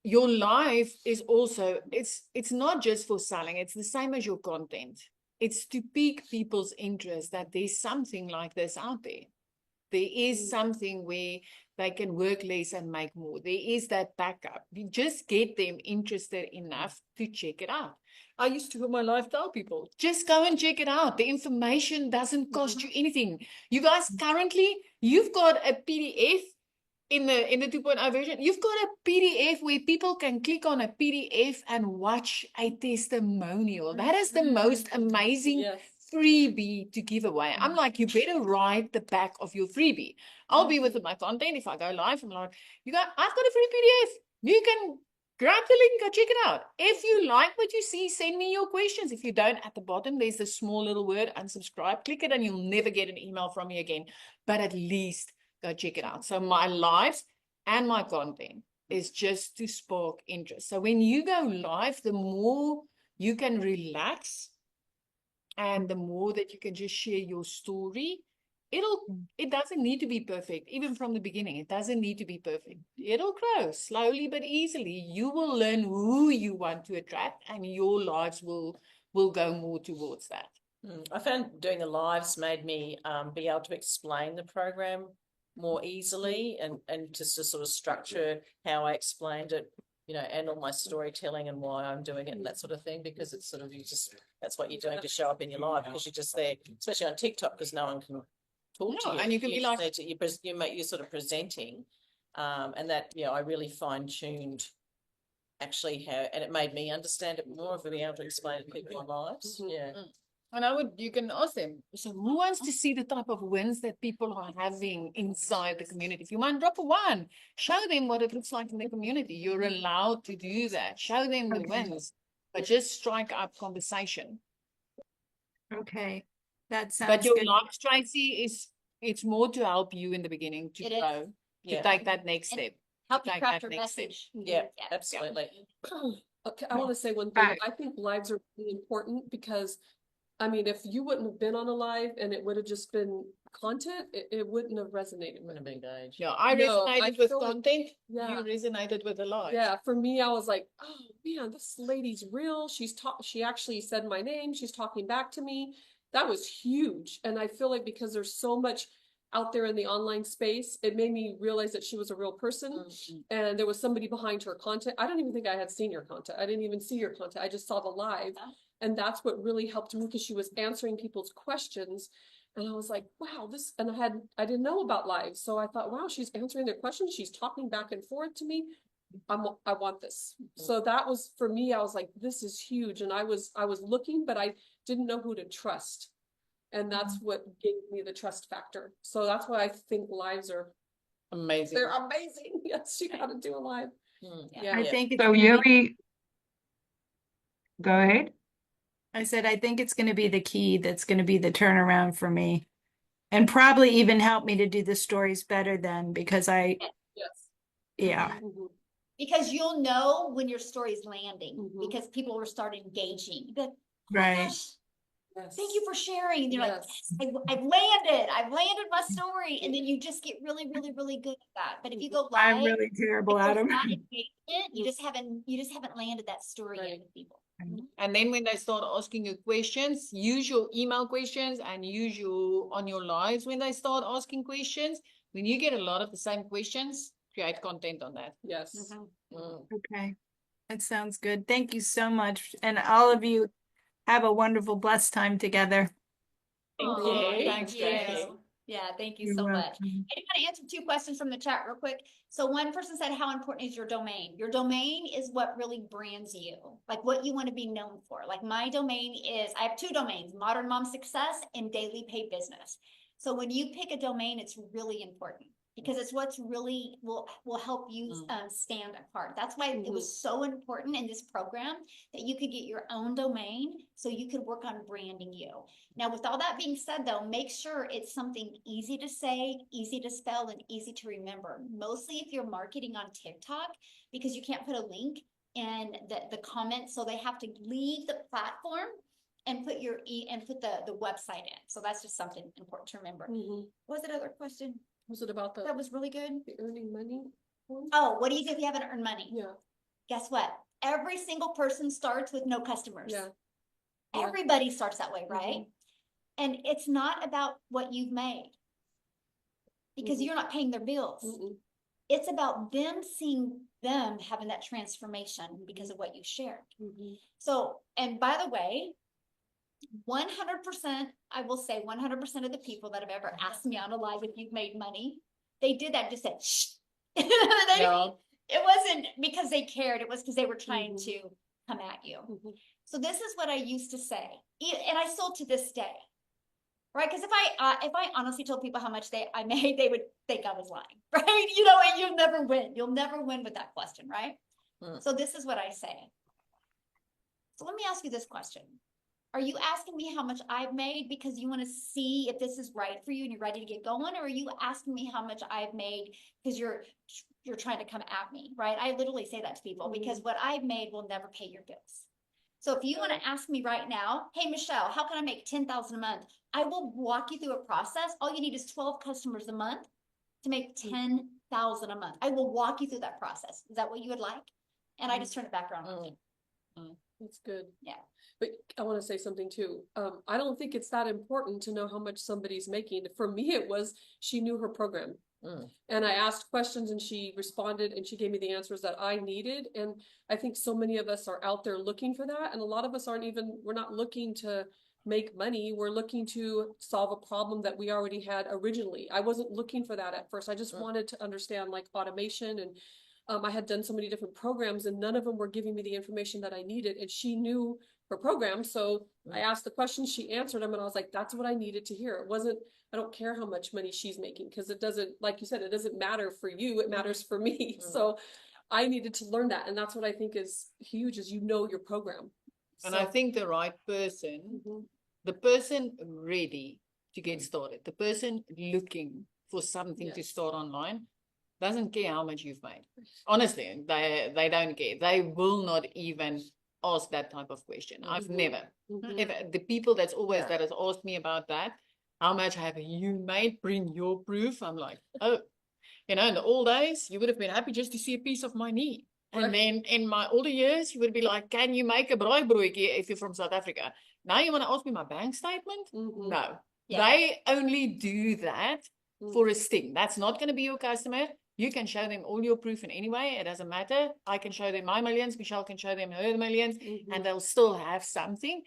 Your life is also, it's not just for selling. It's the same as your content. It's to pique people's interest that there's something like this out there. There is something where they can work less and make more. There is that backup. You just get them interested enough to check it out. I used to in my life tell people, just go and check it out. The information doesn't cost you anything. You guys currently, you've got a PDF in the 2.0 version. You've got a PDF where people can click on a PDF and watch a testimonial. That is the most amazing freebie to give away. I'm like, you better write the back of your freebie. I'll be with my content. If I go live, I'm like, I've got a free PDF. You can grab the link, go check it out. If you like what you see, send me your questions. If you don't, at the bottom, there's this small little word, unsubscribe. Click it and you'll never get an email from me again. But at least go check it out. So my lives and my content is just to spark interest. So when you go live, the more you can relax and the more that you can just share your story, it doesn't need to be perfect. Even from the beginning, it doesn't need to be perfect. It'll grow slowly but easily. You will learn who you want to attract and your lives will go more towards that. I found doing the lives made me be able to explain the program more easily and just to sort of structure how I explained it, and all my storytelling and why I'm doing it and that sort of thing, because it's sort of, that's what you're doing to show up in your life, because you're just there, especially on TikTok, because no one can talk to you. And you can be like, you're sort of presenting, and that, I really fine-tuned actually and it made me understand it more, of being able to explain it to people in lives. Yeah. And you can ask them, so who wants to see the type of wins that people are having inside the community? If you mind, drop a 1, show them what it looks like in the community. You're allowed to do that. Show them the wins, but just strike up conversation. Okay. That sounds But your good. life, Tracy, it's more to help you in the beginning to grow, to take that next step. Help you craft your message. Yeah, absolutely. Okay, I want to say one thing. I think lives are really important because, I mean, if you wouldn't have been on a live and it would have just been content, it wouldn't have resonated. Wouldn't have been engaged. Yeah, I resonated with content. Yeah. You resonated with the live. Yeah, for me, I was like, oh man, this lady's real. She actually said my name. She's talking back to me. That was huge. And I feel like because there's so much out there in the online space, it made me realize that she was a real person. And there was somebody behind her content. I don't even think I had seen your content. I didn't even see your content. I just saw the live. And that's what really helped me, because she was answering people's questions. And I was like, wow, and I didn't know about lives. So I thought, wow, she's answering their questions. She's talking back and forth to me. I want this. So that was, for me, I was like, this is huge. And I was looking, but I didn't know who to trust. And that's what gave me the trust factor. So that's why I think lives are amazing. They're amazing. Yes, you got to do a live. I think it's So Yuri, go ahead. I said, I think it's going to be the key that's going to be the turnaround for me, and probably even help me to do the stories better then, because yeah. Because you'll know when your story is landing, because people will start engaging. But Right. thank you for sharing. And you're like, I've landed my story. And then you just get really, really, really good at that. But if you go live, I'm really terrible at them. You just haven't landed that story yet with people. And then when they start asking you questions, use your email questions and use on your lives when they start asking questions. When you get a lot of the same questions, create content on that. Yes. Mm. Okay. That sounds good. Thank you so much. And all of you have a wonderful, blessed time together. Thank Aw, you. Thanks, thank Grace. you. Yeah, thank you You're so much. welcome. I just want to answer 2 questions from the chat real quick. So one person said, how important is your domain? Your domain is what really brands you, like what you want to be known for. Like my domain is, I have 2 domains, Modern Mom Success and Daily Pay Business. So when you pick a domain, it's really important because it's what's really will help you stand apart. That's why it was so important in this program that you could get your own domain so you could work on branding you. Now, with all that being said, though, make sure it's something easy to say, easy to spell, and easy to remember. Mostly if you're marketing on TikTok, because you can't put a link in the comments, so they have to leave the platform and put your the website in. So that's just something important to remember. What was that other question? Was it about That was really good. the earning money one? Oh, what do you do if you haven't earned money? Yeah. Guess what? Every single person starts with no customers. Yeah. Yeah. Everybody starts that way, right? And it's not about what you've made because you're not paying their bills. It's about them seeing them having that transformation because of what you shared. So, and by the way, 100%, I will say 100% of the people that have ever asked me on a live if you've made money, they did that, just said, shh. It wasn't because they cared. It was because they were trying to come at you. So this is what I used to say. And I still to this day. Right, because if I honestly told people how much I made, they would think I was lying, right? You know, and you'll never win. You'll never win with that question, right? So this is what I say. So let me ask you this question. Are you asking me how much I've made because you want to see if this is right for you and you're ready to get going? Or are you asking me how much I've made because you're trying to come at me, right? I literally say that to people because what I've made will never pay your bills. So if you want to ask me right now, hey, Michelle, how can I make $10,000 a month? I will walk you through a process. All you need is 12 customers a month to make $10,000 a month. I will walk you through that process. Is that what you would like? And I just turn it back around with you. That's good. Yeah. But I want to say something too. I don't think it's that important to know how much somebody's making. For me, it was she knew her program. And I asked questions and she responded and she gave me the answers that I needed. And I think so many of us are out there looking for that. And a lot of us we're not looking to make money. We're looking to solve a problem that we already had originally. I wasn't looking for that at first. I just wanted to understand like automation and I had done so many different programs and none of them were giving me the information that I needed. And she knew her program. So I asked the questions, she answered them, and I was like, that's what I needed to hear. It wasn't, I don't care how much money she's making because it doesn't, like you said, it doesn't matter for you. It matters for me. So I needed to learn that. And that's what I think is huge is your program. And I think the right person, the person ready to get started, the person looking for something to start online, doesn't care how much you've made. Honestly, they don't care. They will not even ask that type of question. I've never. The people that has asked me about that, how much have you made? Bring your proof. I'm like, oh, in the old days, you would have been happy just to see a piece of my knee. And then in my older years, you would be like, can you make a braaibroodjie if you're from South Africa? Now you want to ask me my bank statement? No. They only do that for a sting. That's not going to be your customer. You can show them all your proof in any way. It doesn't matter. I can show them my millions. Michelle can show them her millions. And they'll still have something.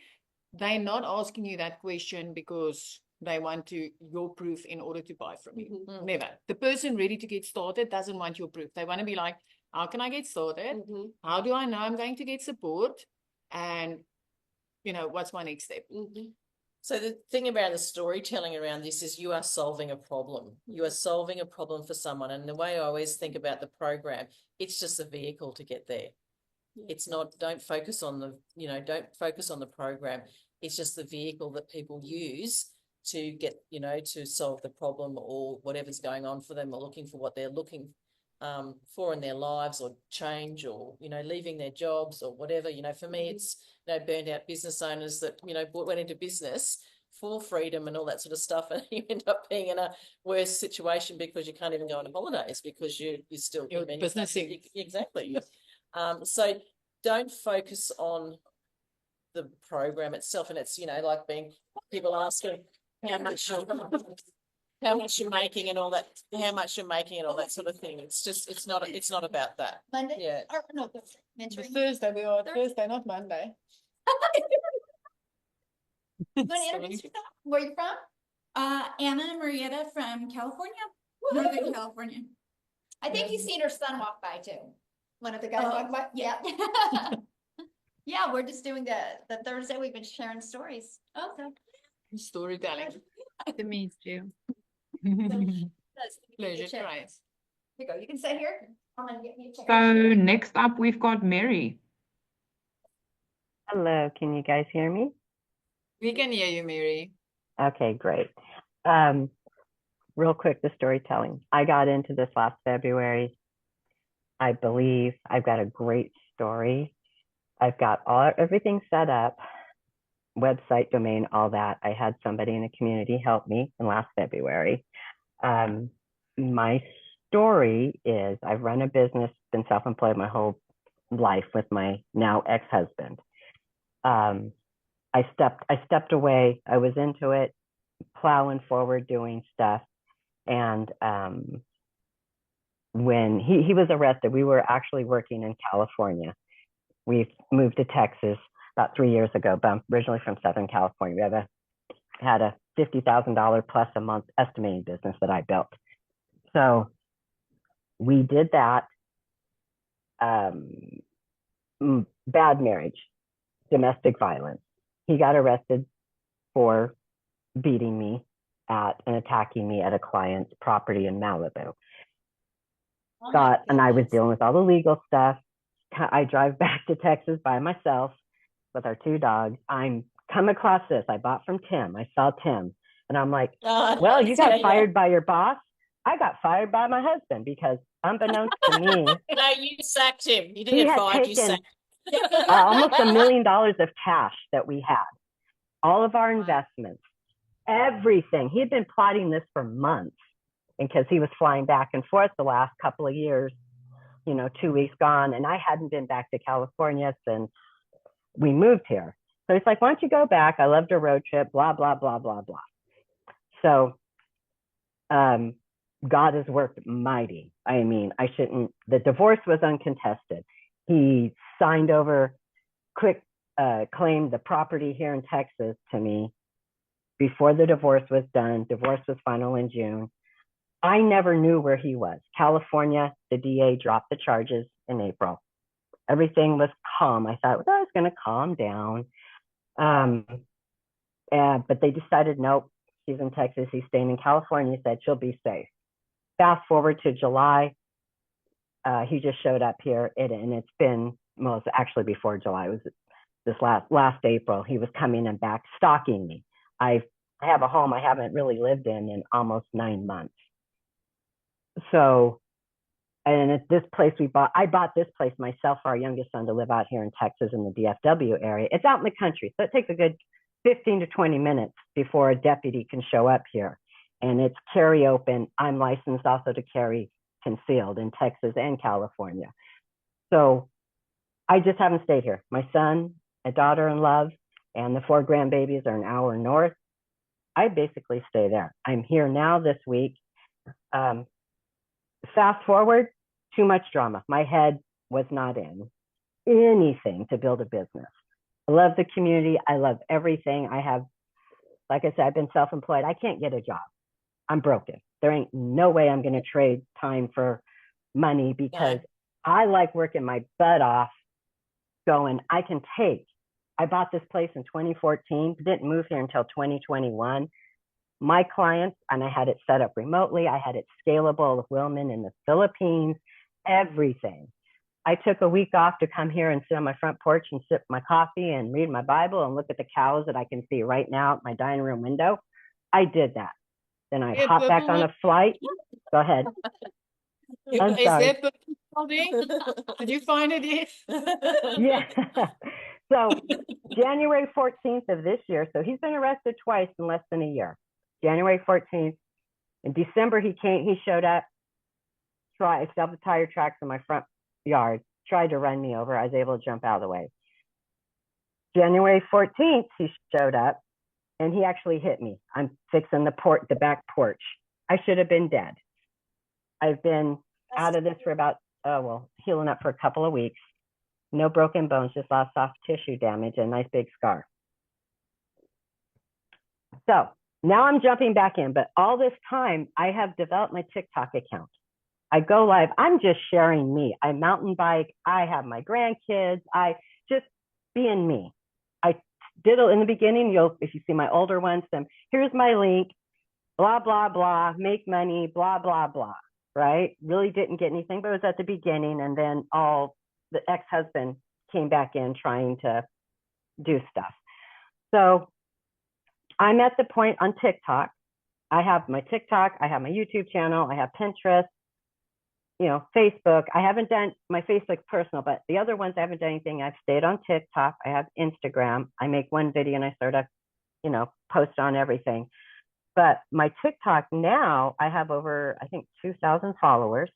They're not asking you that question because they want your proof in order to buy from you. Never. The person ready to get started doesn't want your proof. They want to be like, how can I get started? How do I know I'm going to get support? And, what's my next step? So the thing about the storytelling around this is you are solving a problem. You are solving a problem for someone. And the way I always think about the program, it's just a vehicle to get there. It's not, don't focus on the program. It's just the vehicle that people use to get, to solve the problem or whatever's going on for them or looking for what they're looking for in their lives or change or, leaving their jobs or whatever. For me, it's, burnt out business owners that, went into business for freedom and all that sort of stuff. And you end up being in a worse situation because you can't even go on holidays because you're still businessing. Exactly. So don't focus on the program itself. And it's, like being people asking how much how much you're making and all that, how much you're making and all that sort of thing. It's just, it's not about that. Monday? Yeah. Or no, It's mentoring. Thursday, we are Thursday. Thursday, not Monday. You want to introduce yourself? Where are you from? Anna and Marietta from California, Northern California. I think you've seen her son walk by too. One of the guys Oh, walked by. yeah. Yeah, we're just doing the Thursday. We've been sharing stories. Okay. Storytelling. To meet you. Pleasure, Share. great. Here you go. You can sit here. I'm gonna get you a chair. So next up, we've got Mary. Hello, can you guys hear me? We can hear you, Mary. Okay, great. Real quick, the storytelling. I got into this last February. I believe I've got a great story. I've got everything set up, website, domain, all that. I had somebody in the community help me in last February. My story is I've run a business, been self-employed my whole life with my now ex-husband. I stepped away. I was into it, plowing forward, doing stuff. And when he was arrested, we were actually working in California. We moved to Texas about 3 years ago, but I'm originally from Southern California. We had a $50,000 plus a month estimating business that I built. So we did that. Bad marriage, domestic violence. He got arrested for beating me and attacking me at a client's property in Malibu. And I was dealing with all the legal stuff. I drive back to Texas by myself with our 2 dogs. I'm come across this. I bought from Tim. I saw Tim, and I'm like, well, you got fired by your boss. I got fired by my husband because unbeknownst to me, No, you sacked him. You he didn't get had fired, you taken sacked almost $1 million of cash that we had, all of our investments, everything. He had been plotting this for months because he was flying back and forth the last couple of years, 2 weeks gone. And I hadn't been back to California since we moved here. So he's like, why don't you go back? I loved a road trip, blah, blah, blah, blah, blah. So God has worked mighty. I mean, the divorce was uncontested. He signed over, claimed the property here in Texas to me before the divorce was done. Divorce was final in June. I never knew where he was. California, the DA dropped the charges in April. Everything was calm. I thought, well, it's going to calm down. But they decided, nope, he's in Texas. He's staying in California. He said she'll be safe. Fast forward to July. He just showed up here, and it's been, well, it's actually before July. It was this last April. He was coming and back stalking me. I have a home I haven't really lived in almost 9 months. So, and at this place I bought this place myself for our youngest son to live out here in Texas in the DFW area. It's out in the country, so it takes a good 15 to 20 minutes before a deputy can show up here. And it's carry open. I'm licensed also to carry concealed in Texas and California. So I just haven't stayed here. My son, a daughter-in-law, and the 4 grandbabies are an hour north. I basically stay there. I'm here now this week. Fast forward, too much drama. My head was not in anything to build a business. I love the community. I love everything. I have, like I said, I've been self-employed. I can't get a job. I'm broken. There ain't no way I'm going to trade time for money because I like working my butt off going, I bought this place in 2014, didn't move here until 2021. My clients, and I had it set up remotely. I had it scalable with Wilman in the Philippines, everything. I took a week off to come here and sit on my front porch and sip my coffee and read my Bible and look at the cows that I can see right now at my dining room window. I did that. Then I hopped back on a flight. Go ahead. I'm sorry. Did you find it yet? Yeah. So January 14th of this year, so he's been arrested twice in less than a year. January 14th. In December, he showed up, stopped the tire tracks in my front yard, tried to run me over. I was able to jump out of the way. January 14th, he showed up and he actually hit me. I'm fixing the back porch. I should have been dead. I've been out of this for about, healing up for a couple of weeks. No broken bones, just lost soft tissue damage and a nice big scar. So now I'm jumping back in, but all this time I have developed my TikTok account. I go live. I'm just sharing me. I mountain bike. I have my grandkids. I just being me. I did it in the beginning. If you see my older ones, then here's my link, blah, blah, blah, make money, blah, blah, blah, right? Really didn't get anything, but it was at the beginning. And then the ex-husband came back in trying to do stuff. So I'm at the point on TikTok. I have my TikTok, I have my YouTube channel, I have Pinterest, Facebook. I haven't done my Facebook personal, but the other ones I haven't done anything. I've stayed on TikTok. I have Instagram. I make one video and I sort of, post on everything. But my TikTok now, I have over, I think, 2,000 followers.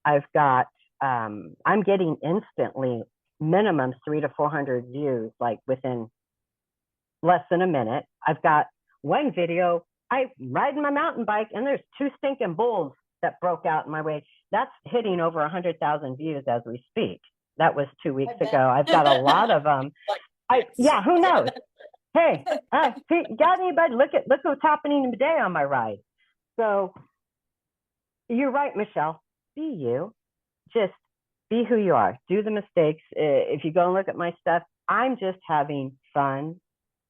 I've got, I'm getting instantly minimum 300 to 400 views, like within less than a minute. I've got one video, I'm riding my mountain bike and there's 2 stinking bulls that broke out in my way. That's hitting over 100,000 views as we speak. That was 2 weeks ago. I've got a lot of them. Who knows? Hey, got anybody? Look what's happening today on my ride. So you're right, Michelle. Be you. Just be who you are. Do the mistakes. If you go and look at my stuff, I'm just having fun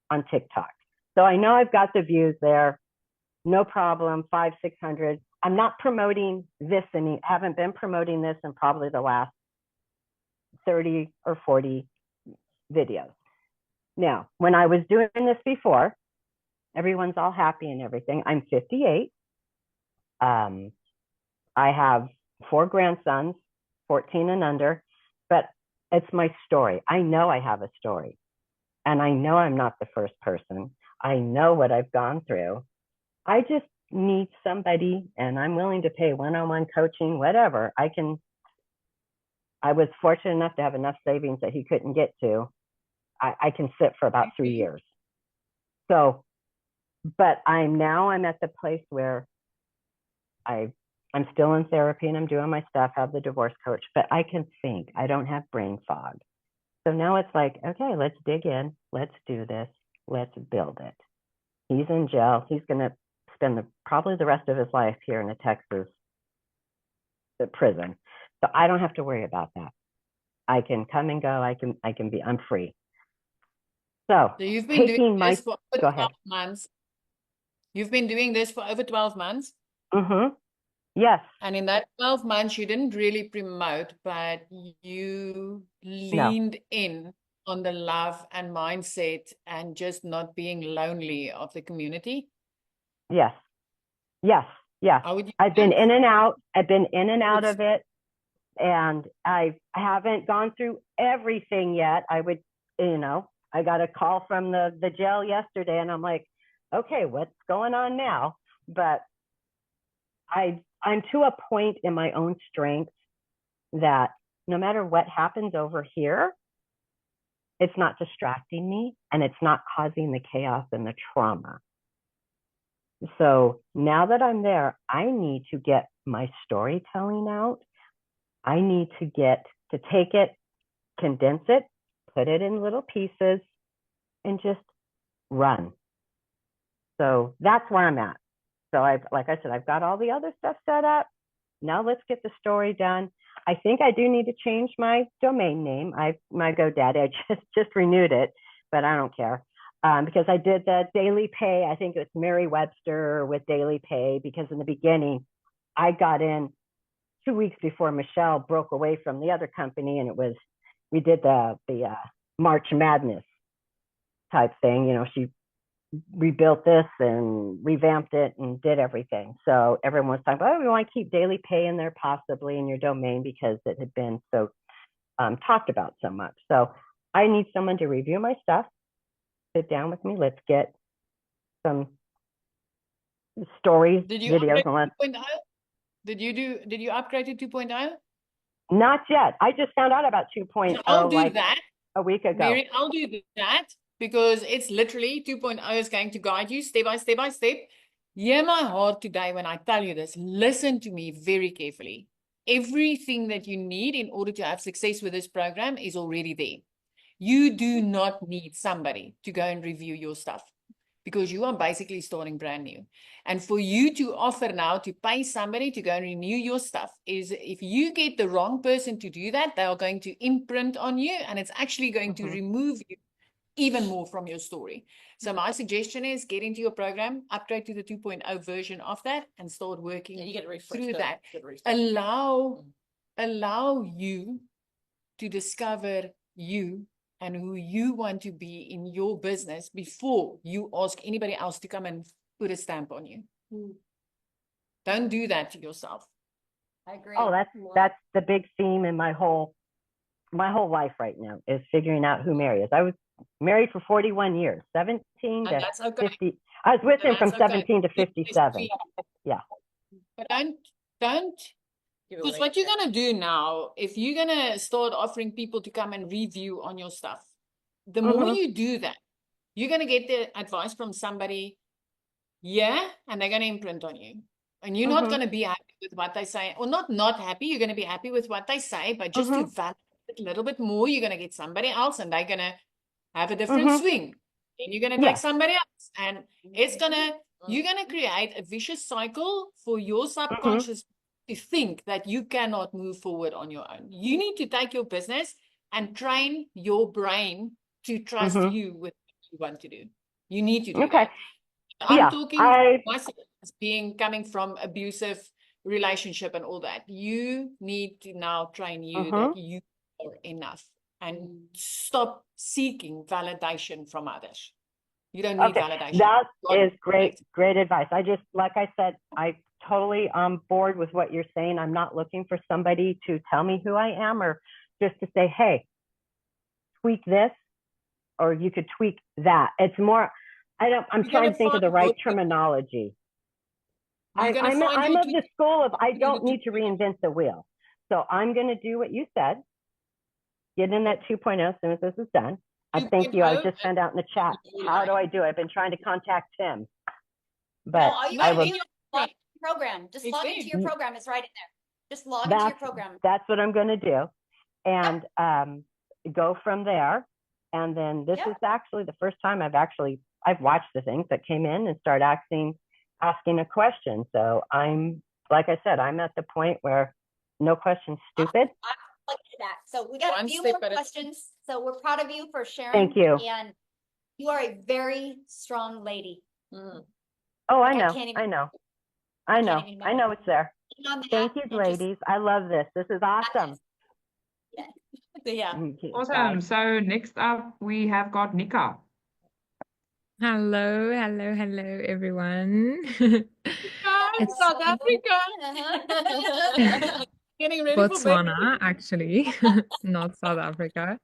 on TikTok. So I know I've got the views there. No problem. 500, 600. I'm not promoting this haven't been promoting this in probably the last 30 or 40 videos. Now, when I was doing this before, everyone's all happy and everything. I'm 58. I have 4 grandsons, 14 and under, but it's my story. I know I have a story, and I know I'm not the first person. I know what I've gone through. I just need somebody, and I'm willing to pay one-on-one coaching, whatever. I was fortunate enough to have enough savings that he couldn't get to. I can sit for about 3 years. So, but I'm at the place where I'm still in therapy and I'm doing my stuff, have the divorce coach, but I can think. I don't have brain fog. So now it's like, okay, let's dig in. Let's do this. Let's build it. He's in jail. He's going to spend probably the rest of his life here in a Texas prison. So I don't have to worry about that. I can come and go. I'm free. So you've been doing this for over go 12 ahead. months. You've been doing this for over 12 months. Mm-hmm. Yes. And in that 12 months, you didn't really promote, but you leaned in on the love and mindset and just not being lonely of the community. Yes. Yes. Yes. I've been in and out. I've been in and out of it. And I haven't gone through everything yet. I got a call from the jail yesterday and I'm like, okay, what's going on now? But I'm to a point in my own strength that no matter what happens over here, it's not distracting me and it's not causing the chaos and the trauma. So now that I'm there, I need to get my storytelling out. I need to take it, condense it, put it in little pieces, and just run. So that's where I'm at. So like I said, I've got all the other stuff set up. Now let's get the story done. I think I do need to change my domain name. My GoDaddy, I just renewed it, but I don't care. Because I did the daily pay. I think it's Mary Webster with daily pay, because in the beginning, I got in 2 weeks before Michelle broke away from the other company, and we did the March Madness type thing. She rebuilt this and revamped it and did everything. So everyone was talking about, we want to keep daily pay in there possibly in your domain because it had been so talked about so much. So I need someone to review my stuff, sit down with me. Let's get some stories, videos. Did you upgrade to 2.0? Not yet. I just found out about 2.0 I'll do that a week ago. Mary, I'll do that because it's literally 2.0 is going to guide you step by step by step Hear my heart today when I tell you this. Listen to me very carefully. Everything that you need in order to have success with this program is already there. You do not need somebody to go and review your stuff because you are basically starting brand new. And for you to offer now to pay somebody to go and renew your stuff is, if you get the wrong person to do that, they are going to imprint on you, and it's actually going to remove you even more from your story. So my suggestion is get into your program, upgrade to the 2.0 version of that, and start working Yeah, you get a refresh. through that. Get a refresh. Allow you to discover you and who you want to be in your business before you ask anybody else to come and put a stamp on you. Don't do that to yourself. I agree. Oh, that's the big theme in my whole life right now, is figuring out who Mary is. I was married for 41 years, 17 And to that's okay. 50. I was with And him from that's okay. 17 to 57. Yeah. But don't, because what you're going to do now, if you're going to start offering people to come and review on your stuff, the more you do that, you're going to get the advice from somebody, and they're going to imprint on you. And you're not going to be happy with what they say, or not happy. You're going to be happy with what they say, but just to validate it a little bit more, you're going to get somebody else, and they're going to have a different swing. And you're going to take somebody else, and you're going to create a vicious cycle for your subconscious to think that you cannot move forward on your own. You need to take your business and train your brain to trust you with what you want to do. You need to do that. I'm talking myself as coming from abusive relationship and all that. You need to now train you that you are enough and stop seeking validation from others. You don't need validation. That is great advice. Like I said, I totally on board with what you're saying. I'm not looking for somebody to tell me who I am, or just to say, hey, tweak this, or you could tweak that. It's more, I'm trying to think of the right terminology. I'm of the school of, I don't need to reinvent the wheel. So I'm going to do what you said. Get in that 2.0 as soon as this is done. Thank you. I just found out in the chat. How do I do it? I've been trying to contact Tim. But I will log into your program. Just log into your program. It's right in there. Just log into your program. That's what I'm going to do. And go from there. And then this is actually the first time I've watched the things that came in and started asking a question. So like I said, I'm at the point where no question's stupid. I like that. So we got a few more questions. So we're proud of you for sharing. Thank you. And you are a very strong lady. Oh, I know. I know it's there. Thank you, ladies. I love this. This is awesome. Yeah. Awesome. So next up, we have got Nika. Hello, everyone. It's South Africa. Getting ready Botswana, actually, not South Africa.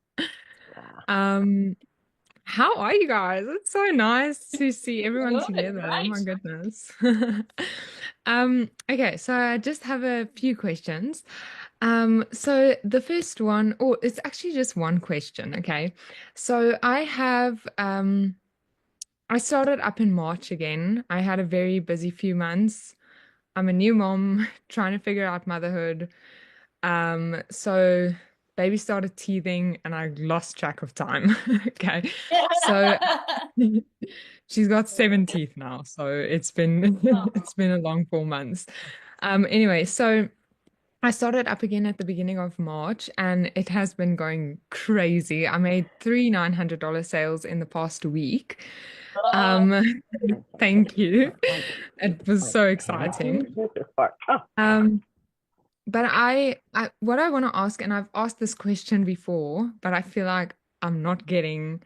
How are you guys? It's so nice to see everyone together. Oh my goodness. Okay, so I just have a few questions. So the first one, it's actually just one question, okay? So I started up in March again. I had a very busy few months. I'm a new mom trying to figure out motherhood. So baby started teething and I lost track of time. Okay. So she's got 7 teeth now. So it's been a long 4 months. Anyway, so I started up again at the beginning of March and it has been going crazy. I made 3 $900 sales in the past week. Thank you. It was so exciting. But what I want to ask, and I've asked this question before, but I feel like I'm not getting,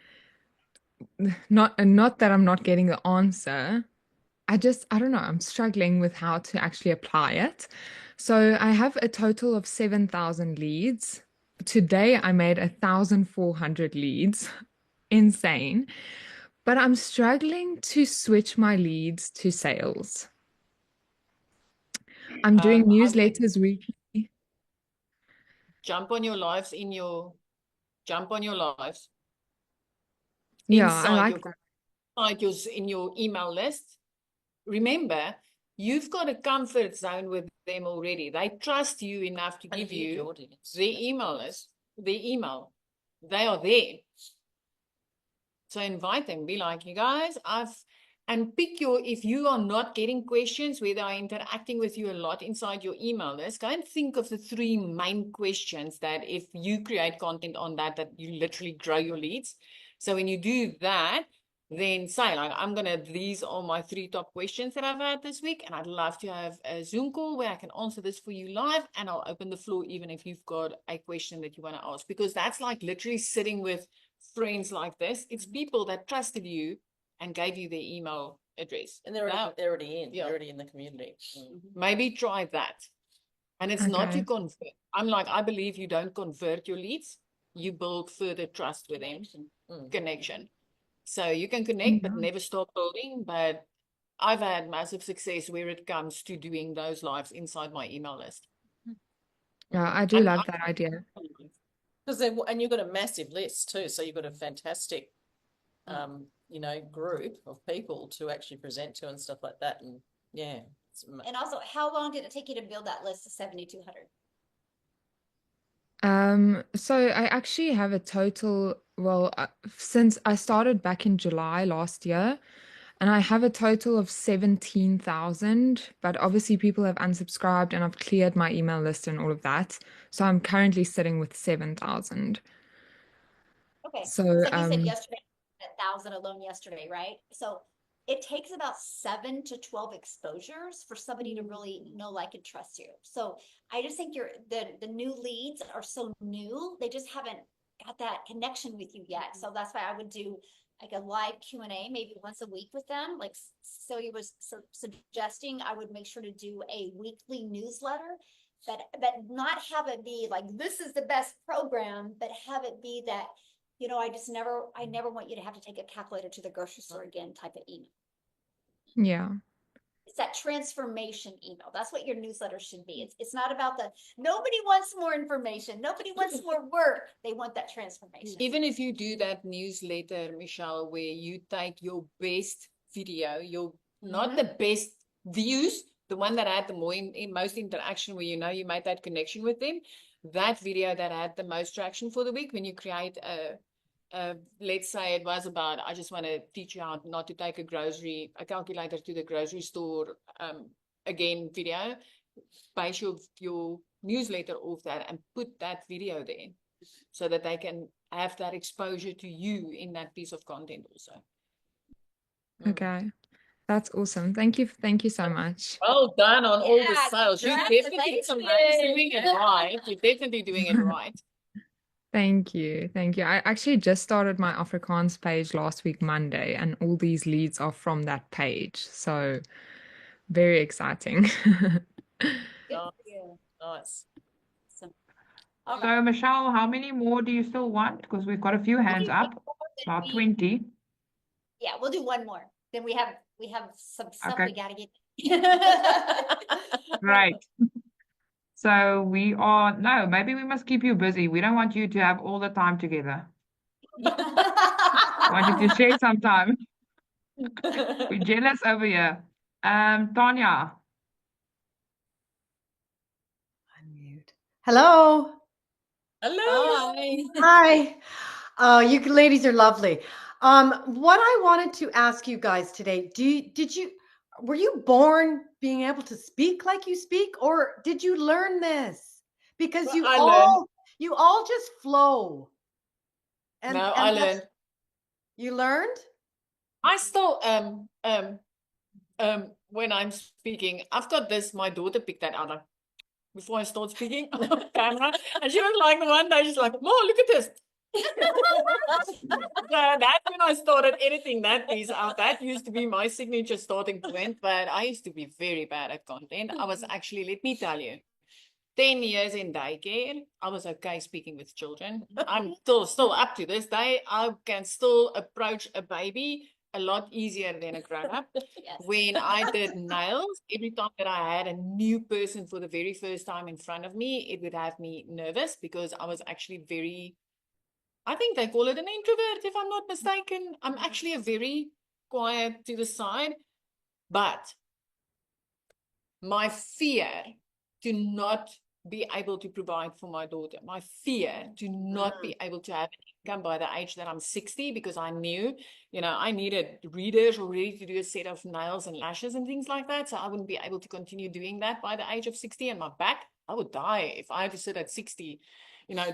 not that I'm not getting the answer. I don't know, I'm struggling with how to actually apply it. So I have a total of 7,000 leads. Today I made 1,400 leads. Insane. But I'm struggling to switch my leads to sales. I'm doing newsletters weekly. Jump on your lives in your Yeah, I like in your email list, remember, you've got a comfort zone with them already. They trust you enough to And give a huge you audience. their email list, their email. They are there. So invite them, be like, you guys, and pick if you are not getting questions where they are interacting with you a lot inside your email list, go and think of the 3 main questions that if you create content on that you literally grow your leads. So when you do that, then say like, these are my 3 top questions that I've had this week, and I'd love to have a Zoom call where I can answer this for you live, and I'll open the floor even if you've got a question that you want to ask, because that's like literally sitting with friends like this. It's people that trusted you and gave you their email address. And they're already in. Yeah. They're already in the community. Maybe try that. And it's not to Okay. convert. I believe you don't convert your leads. You build further trust with them. Connection. So you can connect, but never stop building. But I've had massive success where it comes to doing those lives inside my email list. Yeah, I do love that idea. Because and you've got a massive list too, so you've got a fantastic, group of people to actually present to and stuff like that. And yeah. And also, how long did it take you to build that list of 7,200? So I actually have a total, since I started back in July last year, and I have a total of 17,000, but obviously people have unsubscribed and I've cleared my email list and all of that. So I'm currently sitting with 7,000. Okay. So, Like you said yesterday, 1,000 alone yesterday, right? So it takes about 7 to 12 exposures for somebody to really know, like, and trust you. So I just think the new leads are so new. They just haven't got that connection with you yet. So that's why I would do like a live Q&A maybe once a week with them. Like Celia was suggesting, I would make sure to do a weekly newsletter, but not have it be like, this is the best program, but have it be that, I never want you to have to take a calculator to the grocery store again type of email. yeah. It's that transformation email. That's what your newsletter should be. It's not about nobody wants more information. Nobody wants more work. They want that transformation. Even if you do that newsletter, Michelle, where you take your best video, not the best views, the one that had the most interaction, where you made that connection with them, that video that had the most traction for the week, when you create let's say it was about, I just want to teach you how not to take a calculator to the grocery store again video, base your newsletter off that and put that video there so that they can have that exposure to you in that piece of content also. Okay. That's awesome. Thank you so much. Well done on all the sales. You're definitely congratulations. doing it right. You're definitely doing it right. Thank you. Thank you. I actually just started my Afrikaans page last week, Monday, and all these leads are from that page. So very exciting. Nice. So, Michelle, how many more do you still want? Because we've got a few hands up, about 20. Yeah, we'll do one more. Then we have some stuff Okay. we gotta get. Right. So maybe we must keep you busy. We don't want you to have all the time together. We want you to share some time. We're jealous over here. Tanya. Unmute. Hello. Hello. Hi. You ladies are lovely. What I wanted to ask you guys today, were you born being able to speak like you speak, or did you learn this? Because you all just flow. And I learned. You learned? I still when I'm speaking, I've got this, my daughter picked that out before I start speaking on camera, and she was like, one day she's like, Mom, look at this. So that's when I started editing that piece out. That used to be my signature starting point, but I used to be very bad at content. I was actually, let me tell you, 10 years in daycare, I was okay speaking with children. I'm still up to this day. I can still approach a baby a lot easier than a grown-up. Yes. When I did nails, every time that I had a new person for the very first time in front of me, it would have me nervous because I was actually I think they call it an introvert, if I'm not mistaken. I'm actually a very quiet to the side. But my fear to not be able to provide for my daughter, my fear to not be able to have income by the age that I'm 60, because I knew, I needed readers already to do a set of nails and lashes and things like that. So I wouldn't be able to continue doing that by the age of 60. And my back, I would die if I had to sit at 60,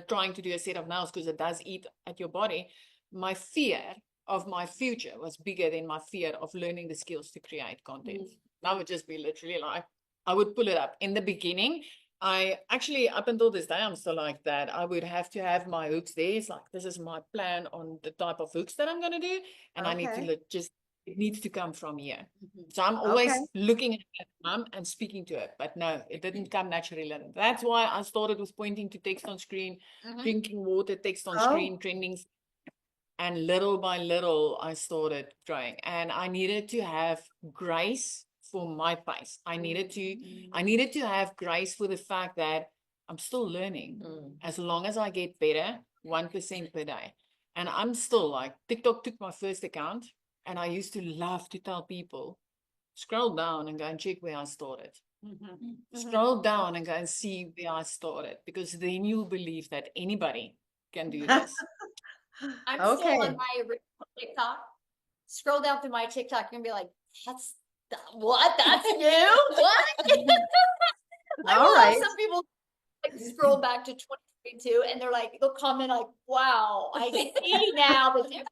trying to do a set of nails, because it does eat at your body. My fear of my future was bigger than my fear of learning the skills to create content. I would just be literally like, I would pull it up. In the beginning, I actually, up until this day, I'm still like that. I would have to have my hooks there. It's like, this is my plan on the type of hooks that I'm going to do. And I need to it needs to come from here. So I'm always looking at mom and speaking to her. But no, it didn't come naturally. That's why I started with pointing to text on screen, drinking water, text on screen, trending. And little by little, I started growing. And I needed to have grace for my pace. I needed to have grace for the fact that I'm still learning. As long as I get better, 1% per day. And I'm still like, TikTok took my first account, and I used to love to tell people, scroll down and go and check where I started. Scroll down and go and see where I started, because then you'll believe that anybody can do this. I'm still on my original TikTok. Scroll down through my TikTok, you're gonna be like, That's new? What? All right. Some people like scroll back to 2022 and they'll comment like, wow, I see now the difference,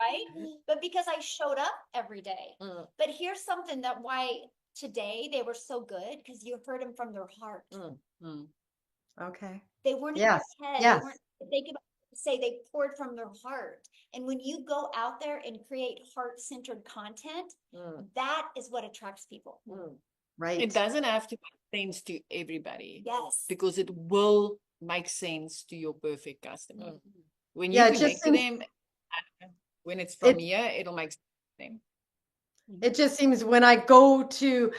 right? But because I showed up every day. But here's something that why today they were so good, because you heard them from their heart. Okay. They weren't in their head. They weren't thinking about say they poured from their heart. And when you go out there and create heart-centered content, that is what attracts people. Right. It doesn't have to make sense to everybody. Yes. Because it will make sense to your perfect customer. When you Yeah, it connect just to seems- them, when it's from here, it'll make sense to them. It just seems when I go to,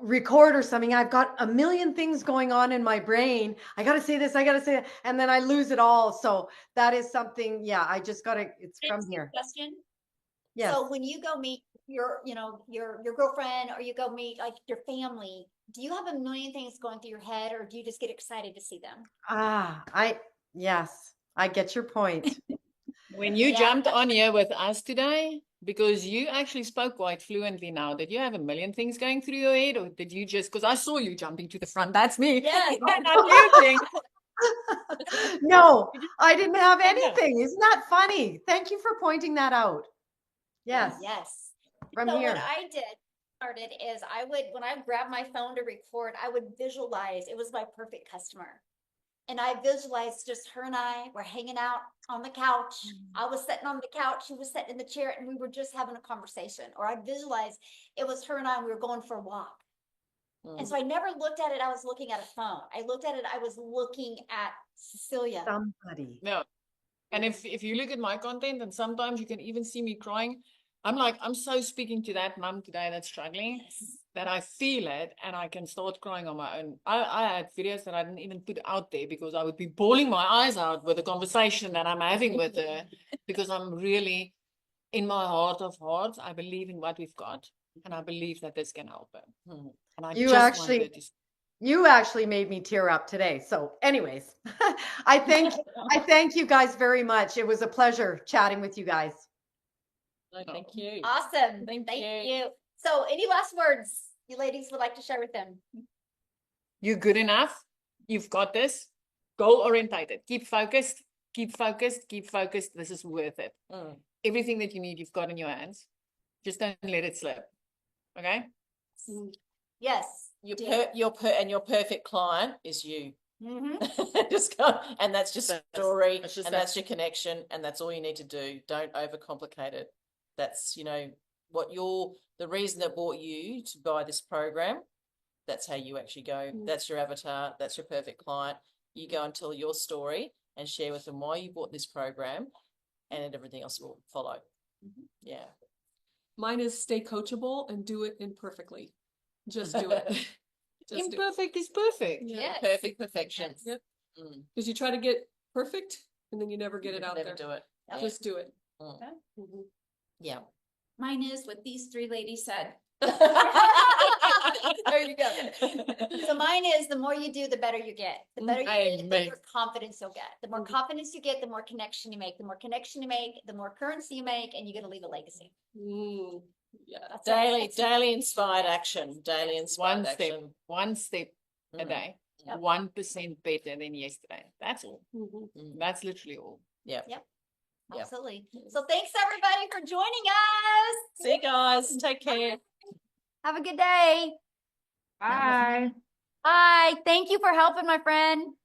record or something, I've got a million things going on in my brain. I got to say this, I got to say that, and then I lose it all. So that is something, I just got to, it's from here. Question. Yes. So when you go meet your girlfriend, or you go meet like your family, do you have a million things going through your head, or do you just get excited to see them? Yes, I get your point. When you jumped on here with us today, because you actually spoke quite fluently now, did you have a million things going through your head, or did you just, because I saw you jumping to the front, that's me. Yes. Not muting. No, I didn't have anything. Isn't that funny? Thank you for pointing that out. Yes. Yes. From so here. what I started is when I grabbed my phone to record, I would visualize it was my perfect customer. And I visualized just her and I were hanging out on the couch. I was sitting on the couch, she was sitting in the chair, and we were just having a conversation. Or I visualized it was her and I, and we were going for a walk. And so I never looked at it, I was looking at a phone. I looked at it, I was looking at Cecilia. Somebody. No. And if you look at my content, and sometimes you can even see me crying, I'm so speaking to that mom today that's struggling, that I feel it and I can start crying on my own. I had videos that I didn't even put out there because I would be bawling my eyes out with the conversation that I'm having with her, because I'm really, in my heart of hearts, I believe in what we've got, and I believe that this can help her. And I You actually made me tear up today. So anyways, I thank you guys very much. It was a pleasure chatting with you guys. Thank you. Awesome. Thank you. So any last words you ladies would like to share with them? You're good enough. You've got this. Goal orientated. Keep focused. Keep focused. Keep focused. This is worth it. Everything that you need, you've got in your hands. Just don't let it slip. Okay? Yes. Your perfect client is you. Just go, and that's just story, that's your connection, and that's all you need to do. Don't overcomplicate it. That's the reason that brought you to buy this program. That's how you actually go. That's your avatar. That's your perfect client. You go and tell your story and share with them why you bought this program, and everything else will follow. Yeah. Mine is stay coachable and do it imperfectly. Just do it. Imperfect is perfect. Yes. Perfect perfection. Yep. Because you try to get perfect and then you never get it out there. Never do it. Just do it. Yeah. Mine is what these three ladies said. There you go. So mine is the more you do, the better you get. The better you get, the Amen. more confidence you'll get. The more confidence you get, the more connection you make. The more connection you make, the more currency you make, and you're going to leave a legacy. Yeah. That's Daily, it. daily inspired action. Daily inspired One step, action. one step a Mm. day, Yep. 1% better than yesterday. That's all. Mm. That's literally all. Yep. Yep. Yep. Absolutely. So thanks everybody for joining us. See you guys. Take care. Have a good day. Bye. Bye. Thank you for helping, my friend.